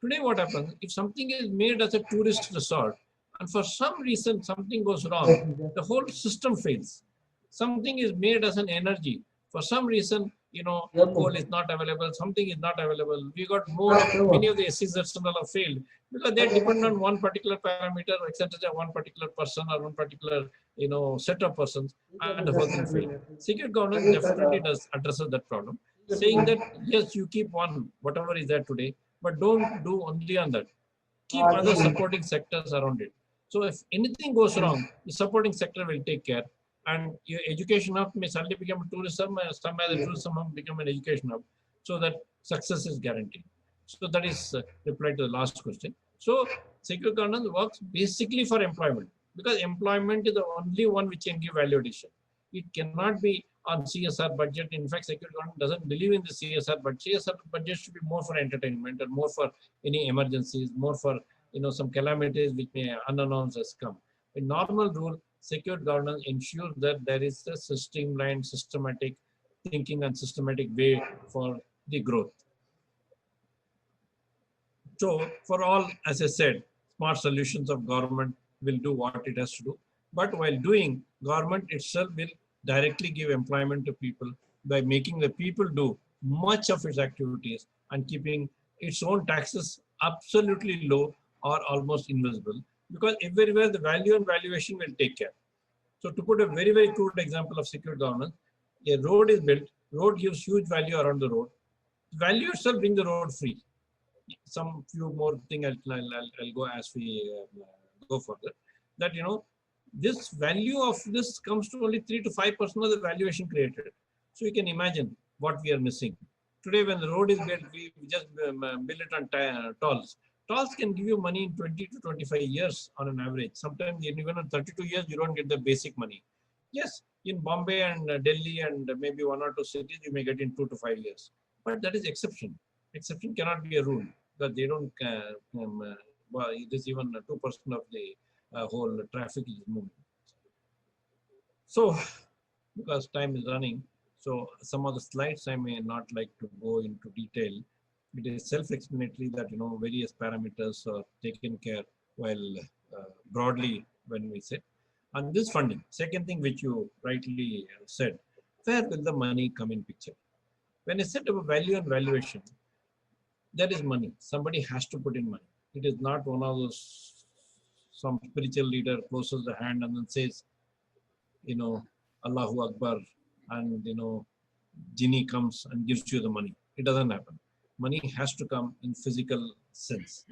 Today, what happens? If something is made as a tourist resort, and for some reason something goes wrong, the whole system fails. Something is made as an energy. For some reason, coal is not available, something is not available. We got many of the SEZs have failed because they depend on one particular parameter, etc., one particular person or one particular, set of persons, and the whole thing failed. Secure governance definitely does addresses that problem, saying that yes, you keep one, whatever is there today, but don't do only on that. Keep other supporting sectors around it. So if anything goes wrong, the supporting sector will take care. And your education hub may suddenly become a tourism, some other tourism hub become an education hub, so that success is guaranteed. So that is reply to the last question. So secure governance works basically for employment, because employment is the only one which can give value addition. It cannot be on CSR budget. In fact, secure government doesn't believe in the CSR, but CSR budget should be more for entertainment and more for any emergencies, more for some calamities which may unannounced has come. In normal rule, secure governance ensures that there is a streamlined, systematic thinking and systematic way for the growth. So for all, as I said, smart solutions of government will do what it has to do. But while doing, government itself will directly give employment to people by making the people do much of its activities and keeping its own taxes absolutely low or almost invisible, because everywhere the value and valuation will take care. So to put a very, very crude example of secure governance, a road is built, road gives huge value around the road. Value itself brings the road free. Some few more thing I'll go as we go further, that this value of this comes to only 3 to 5% of the valuation created. So you can imagine what we are missing today. When the road is built, we just build it on tolls. Tolls can give you money in 20 to 25 years on an average. Sometimes even in 32 years you don't get the basic money. Yes, in Bombay and Delhi and maybe 1 or 2 cities you may get in 2 to 5 years, but that is exception. Exception cannot be a rule, because they don't, well, it is even 2% of the whole traffic is moving. So, because time is running, so some of the slides I may not like to go into detail. It is self-explanatory that, various parameters are taken care while broadly when we say. And this funding, second thing which you rightly said, where will the money come in picture? When I said about value and valuation, there is money. Somebody has to put in money. It is not one of those, some spiritual leader closes the hand and then says, Allahu Akbar, and genie comes and gives you the money. It doesn't happen. Money has to come in physical sense.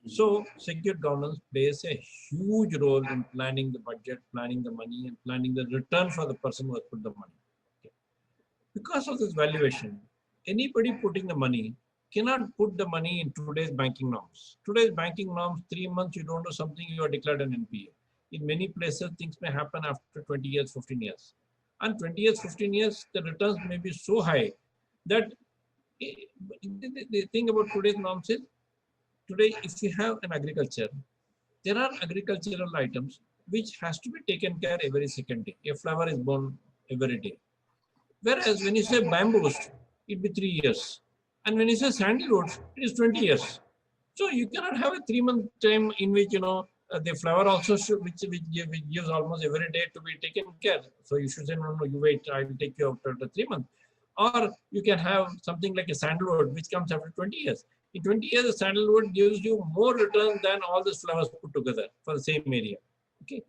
So secure governance plays a huge role in planning the budget, planning the money, and planning the return for the person who has put the money. Okay. Because of this valuation, anybody putting the money cannot put the money in today's banking norms. Today's banking norms, 3 months you don't do something, you are declared an NPA. In many places, things may happen after 20 years, 15 years. And 20 years, 15 years, the returns may be so high that the thing about today's norms is, today, if you have an agriculture, there are agricultural items which has to be taken care every second day. A flower is born every day. Whereas when you say bamboos, it'd be 3 years. And when you say sandalwoods, it is 20 years. So you cannot have a 3 month time in which, the flower also should, which gives almost every day to be taken care. So you should say, no, no, you wait, I will take you after the 3 months. Or you can have something like a sandalwood, which comes after 20 years. In 20 years, the sandalwood gives you more return than all these flowers put together for the same area. Okay.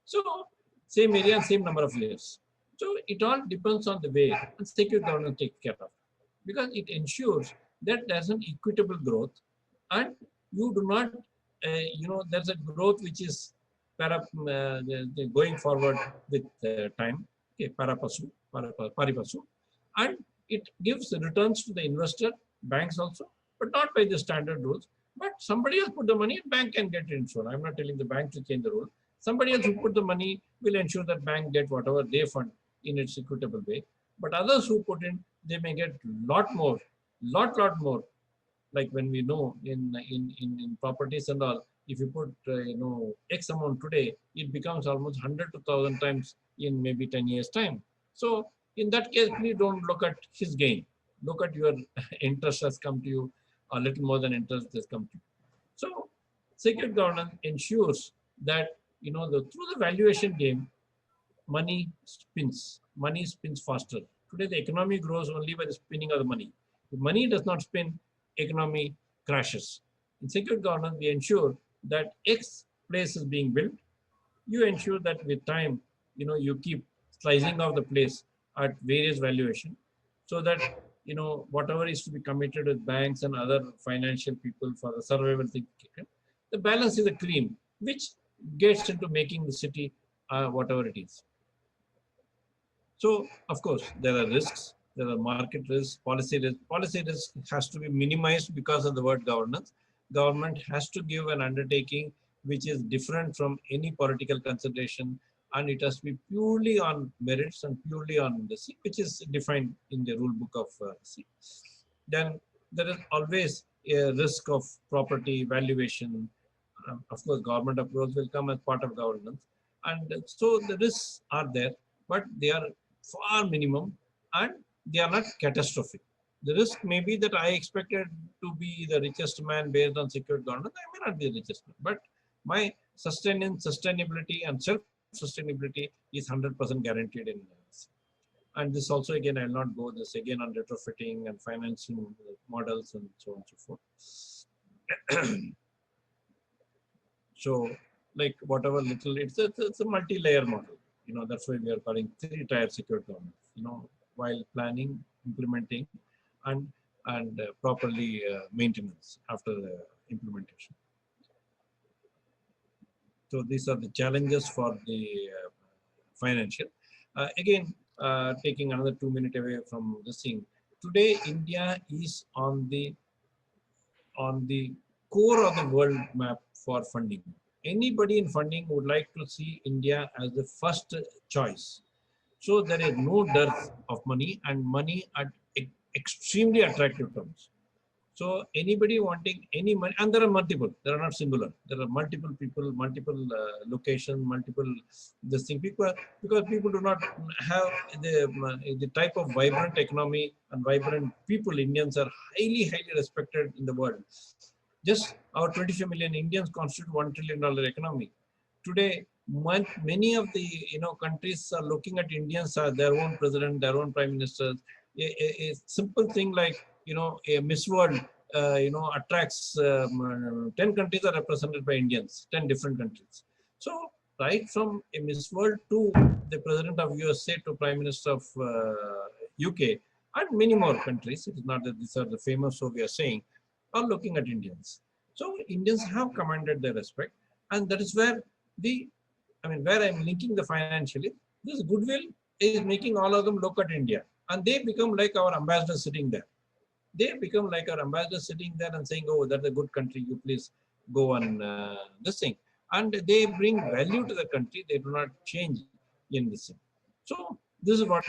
So same area and same number of years. So it all depends on the way and secure government takes care of, because it ensures that there's an equitable growth, and you do not, there's a growth which is going forward with time, okay, paripasu, and it gives returns to the investor, banks also, but not by the standard rules. But somebody else put the money, bank can get it insured. I'm not telling the bank to change the rule. Somebody else who put the money will ensure that bank get whatever they fund in its equitable way. But others who put in, they may get lot more, lot more. Like when we know in properties and all, if you put X amount today, it becomes almost 100 to 1,000 times in maybe 10 years time. So in that case, please don't look at his gain. Look at your interest has come to you, a little more than interest has come to you. So secure governance ensures that through the valuation game, money spins faster. Today the economy grows only by the spinning of the money. If money does not spin, economy crashes. In secure governance, we ensure that X place is being built. You ensure that with time, you keep slicing off the place at various valuation, so that whatever is to be committed with banks and other financial people for the survival thing, the balance is a cream which gets into making the city whatever it is. So, of course, there are risks. There are market risks, policy risk. Policy risk has to be minimized because of the word governance. Government has to give an undertaking which is different from any political consideration, and it has to be purely on merits and purely on the C, which is defined in the rule book of C. Then there is always a risk of property valuation. Of course, government approvals will come as part of governance, and so the risks are there, but they are far minimum, and they are not catastrophic. The risk may be that I expected to be the richest man based on secured governance. I may not be the richest man, but my sustainability and self-sustainability is 100% guaranteed in this. And this also, again, I will not go this again on retrofitting and financing models and so on and so forth. So, like whatever little, it's a multi-layer model. That's why we are calling 3-tier secured governance. While planning, implementing, and properly maintenance after the implementation. So these are the challenges for the financial. Again, taking another 2 minutes away from this thing. Today, India is on the core of the world map for funding. Anybody in funding would like to see India as the first choice. So there is no dearth of money, and money at extremely attractive terms. So anybody wanting any money, and there are not singular. There are multiple people, multiple locations, multiple this thing. Because people do not have the type of vibrant economy and vibrant people. Indians are highly respected in the world. Just our 25 million Indians constitute $1 trillion economy. Today, many of the countries are looking at Indians as their own president, their own prime ministers. A simple thing like a Miss World attracts 10 countries are represented by Indians, 10 different countries. So right from a Miss World to the president of USA to prime minister of UK and many more countries. It is not that these are the famous, so we are saying, are looking at Indians. So Indians have commanded their respect, and that is where where I'm linking the financially, this goodwill is making all of them look at India, and they become like our ambassadors sitting there. They become like our ambassadors sitting there and saying, "Oh, that's a good country. You please go on this thing," and they bring value to the country. They do not change in this thing. So this is what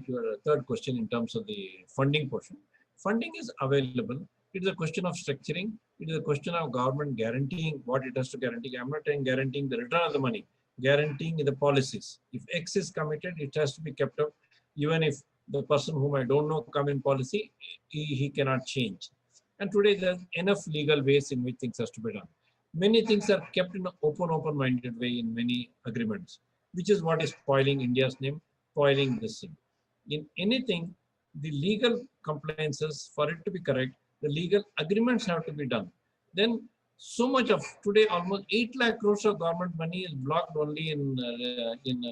your third question in terms of the funding portion. Funding is available. It is a question of structuring. It is a question of government guaranteeing what it has to guarantee. I'm not saying guaranteeing the return of the money, guaranteeing the policies. If X is committed, it has to be kept up, even if the person whom I don't know come in policy, he cannot change. And today there's enough legal ways in which things has to be done. Many things are kept in an open-minded way in many agreements, which is what is spoiling India's name, spoiling this thing. In anything, the legal compliances, for it to be correct, the legal agreements have to be done. Then so much of today, almost 8 lakh crores of government money is blocked only in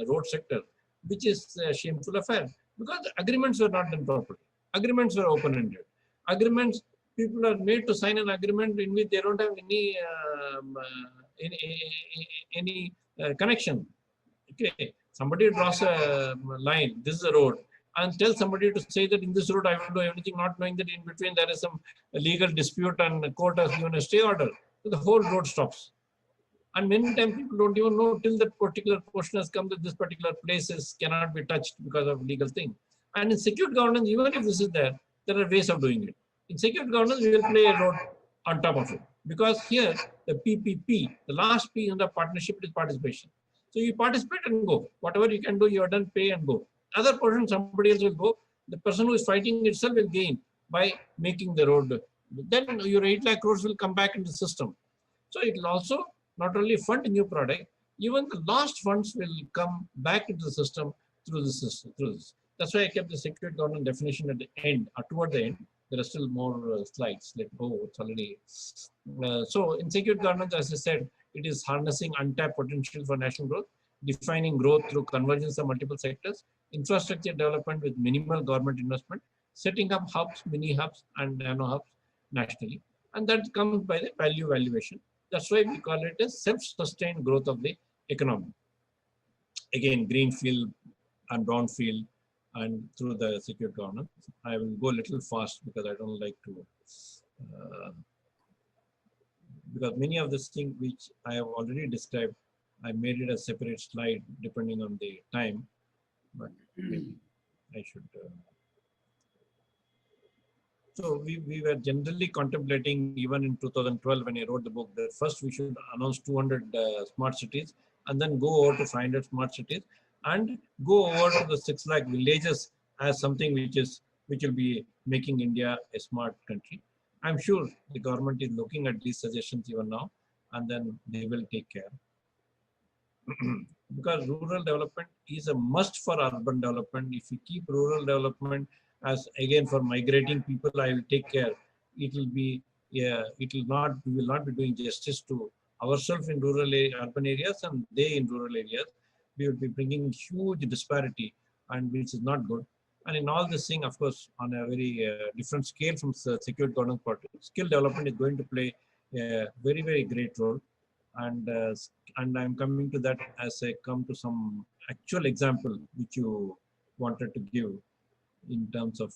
road sector, which is a shameful affair because the agreements were not done properly. Agreements were open-ended. Agreements, people are made to sign an agreement in which they don't have any connection. Okay, somebody draws a line, this is a road, and tell somebody to say that in this road I will do everything, not knowing that in between there is some legal dispute and the court has given a stay order. So the whole road stops. And many times people don't even know till that particular portion has come that this particular place cannot be touched because of legal thing. And in secured governance, even if this is there are ways of doing it. In secured governance, we will play a road on top of it. Because here, the PPP, the last P in the partnership is participation. So you participate and go. Whatever you can do, you are done, pay and go. Other person, somebody else will go. The person who is fighting itself will gain by making the road. Then your 8 lakh crores will come back into the system. So it will also not only fund a new product, even the lost funds will come back into the system through the system. Through this. That's why I kept the secured governance definition at the end, or toward the end. There are still more slides. Let go. It's already. So in secured governance, as I said, it is harnessing untapped potential for national growth, defining growth through convergence of multiple sectors, infrastructure development with minimal government investment, setting up hubs, mini hubs, and nano hubs nationally, and that comes by the value valuation. That's why we call it a self-sustained growth of the economy. Again, greenfield and brownfield, and through the secured governance. I will go a little fast because I don't like to, because many of this thing which I have already described, I made it a separate slide depending on the time, but maybe I should. So we were generally contemplating even in 2012 when I wrote the book that first we should announce 200 smart cities and then go over to 500 smart cities and go over to the 6 lakh villages as something which will be making India a smart country. I'm sure the government is looking at these suggestions even now, and then they will take care. Because rural development is a must for urban development. If we keep rural development as again for migrating people, I will take care. It will be, yeah, it will not, we will not be doing justice to ourselves in urban areas and they in rural areas. We will be bringing huge disparity, and which is not good. And in all this thing, of course, on a very different scale from secured governance part, skill development is going to play a very, very great role. And I'm coming to that as I come to some actual example which you wanted to give in terms of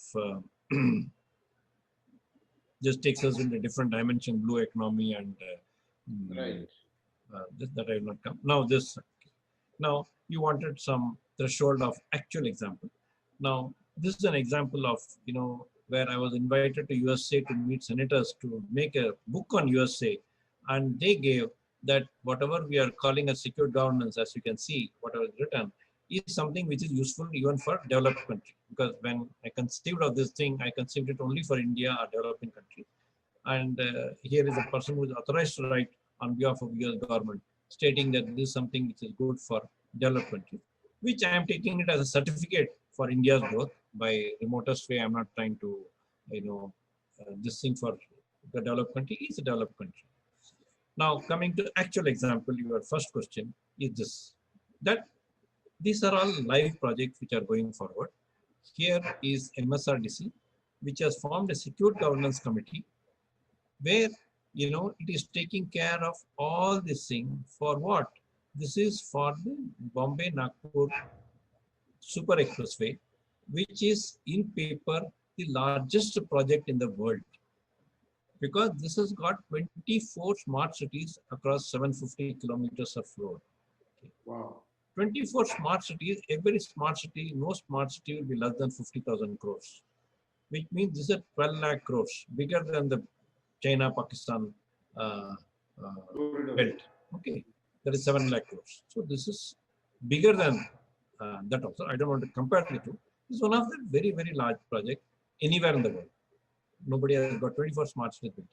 just takes us into a different dimension, blue economy and Right. this that I will not come. Now you wanted some threshold of actual example. Now this is an example of, where I was invited to USA to meet senators to make a book on USA, and they gave that whatever we are calling a secure governance, as you can see, whatever is written, is something which is useful even for developed country. Because when I conceived of this thing, I conceived it only for India, a developing country. And here is a person who is authorized to write on behalf of US government, stating that this is something which is good for developed country, which I am taking it as a certificate for India's growth by remotest way. I'm not trying to, this thing for the developed country is a developed country. Now, coming to actual example, your first question is this, that these are all live projects which are going forward. Here is MSRDC, which has formed a secure governance committee where, it is taking care of all this thing for what? This is for the Bombay-Nagpur Super Expressway, which is in paper the largest project in the world, because this has got 24 smart cities across 750 kilometers of road. Okay. Wow. 24 smart cities, every smart city, no smart city will be less than 50,000 crores, which means this is 12 lakh crores, bigger than the China-Pakistan belt. Okay, that is 7 lakh crores. So this is bigger than that also. I don't want to compare the two, It's one of the very, very large project anywhere in the world. Nobody has got 24 smart cities built.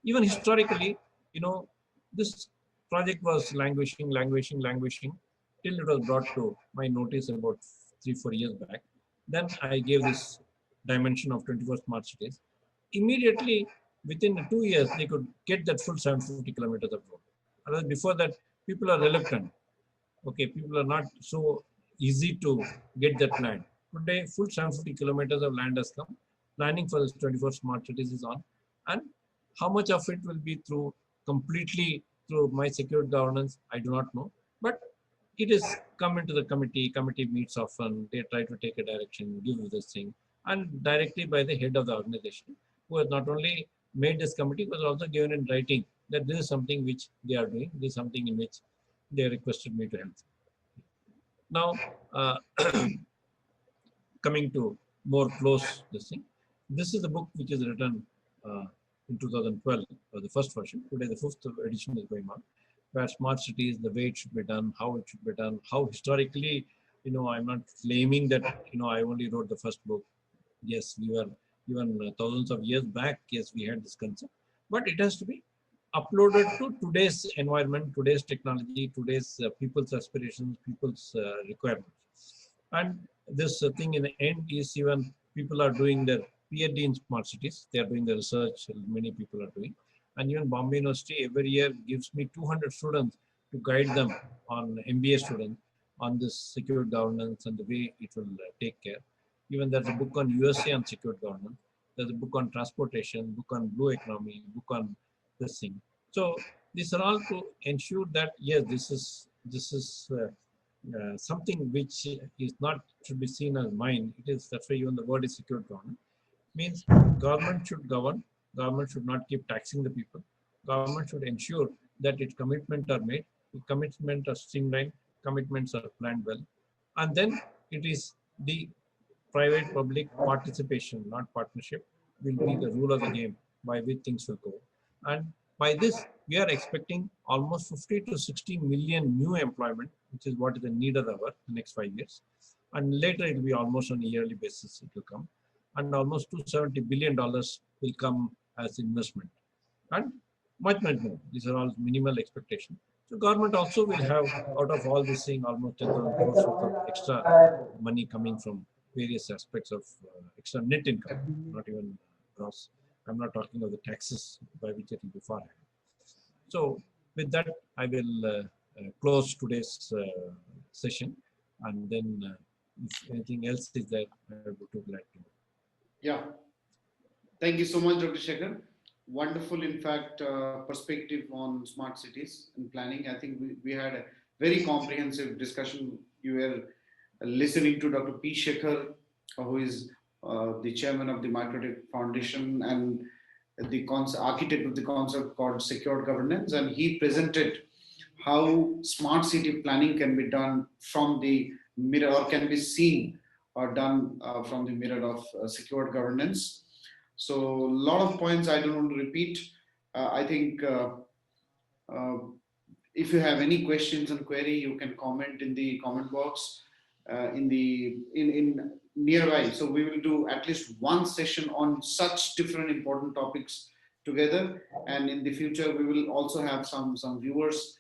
Even historically, you know, this project was languishing till it was brought to my notice about 3, 4 years back. Then I gave this dimension of 24 smart cities. Immediately, within 2 years, they could get that full 750 kilometers of road. Otherwise, before that, people are reluctant. Okay, people are not so easy to get that land. Today, full 750 kilometers of land has come. Planning for this 24 smart cities is on. And how much of it will be through completely through my secured governance, I do not know. But it is come into the committee meets often, they try to take a direction, give this thing, and directly by the head of the organization, who has not only made this committee, but also given in writing that this is something which they are doing, this is something in which they requested me to help. Now, uh, coming to more close this thing, this is the book which is written in 2012, the first version. Today, the fifth edition is going on, where smart cities, the way it should be done, how it should be done, how historically, I'm not claiming that, I only wrote the first book. Yes, we were even thousands of years back, yes, we had this concept, but it has to be uploaded to today's environment, today's technology, today's people's aspirations, people's requirements. And this thing in the end is even people are doing their PhD in smart cities. They are doing the research, many people are doing. And even Bombay University every year gives me 200 students to guide them on MBA students on this secure governance and the way it will take care. Even there's a book on USA on secure governance. There's a book on transportation, book on blue economy, book on this thing. So these are all to ensure that yes, this is something which is not should be seen as mine. It is that's why even the word is secure government means government should govern. Government should not keep taxing the people. Government should ensure that its commitments are made, commitments are streamlined, commitments are planned well, and then it is the private-public participation, not partnership, will be the rule of the game by which things will go. And by this, we are expecting almost 50 to 60 million new employment, which is what is the need of the hour the next 5 years. And later it will be almost on a yearly basis it will come. And almost $270 billion will come as investment. And much more. These are all minimal expectations. So government also will have out of all this thing almost 10,000 crores worth of extra money coming from various aspects of extra net income, not even gross. I'm not talking of the taxes by which it will be far higher. So with that, I will close today's session, and then if anything else is there, I would be glad to. Yeah. Thank you so much, Dr. Shekhar. Wonderful, in fact, perspective on smart cities and planning. I think we had a very comprehensive discussion. You were listening to Dr. P. Shekhar, who is the chairman of the Microtech Foundation and the architect of the concept called secured governance, and he presented how smart city planning can be done from the mirror or can be seen or done from the mirror of secured governance. So a lot of points I don't want to repeat. I think uh, if you have any questions and query, you can comment in the comment box in nearby. So we will do at least one session on such different important topics together. And in the future, we will also have some viewers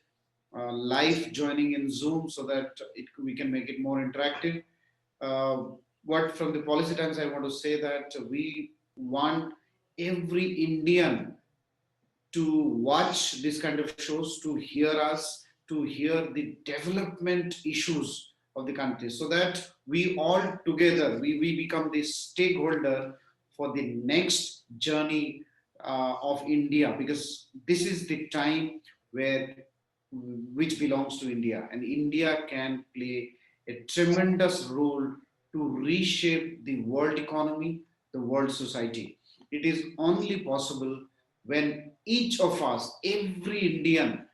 live joining in Zoom so that we can make it more interactive. Uh, what from the policy times I want to say that we want every Indian to watch this kind of shows, to hear us, to hear the development issues of the country, so that we all together we become the stakeholder for the next journey of India, because this is the time where which belongs to India, and India can play a tremendous role to reshape the world economy, the world society. It is only possible when each of us, every Indian,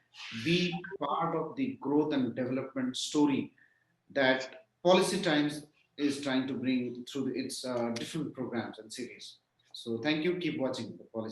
be part of the growth and development story that Policy Times is trying to bring through its different programs and series. So thank you. Keep watching the Policy.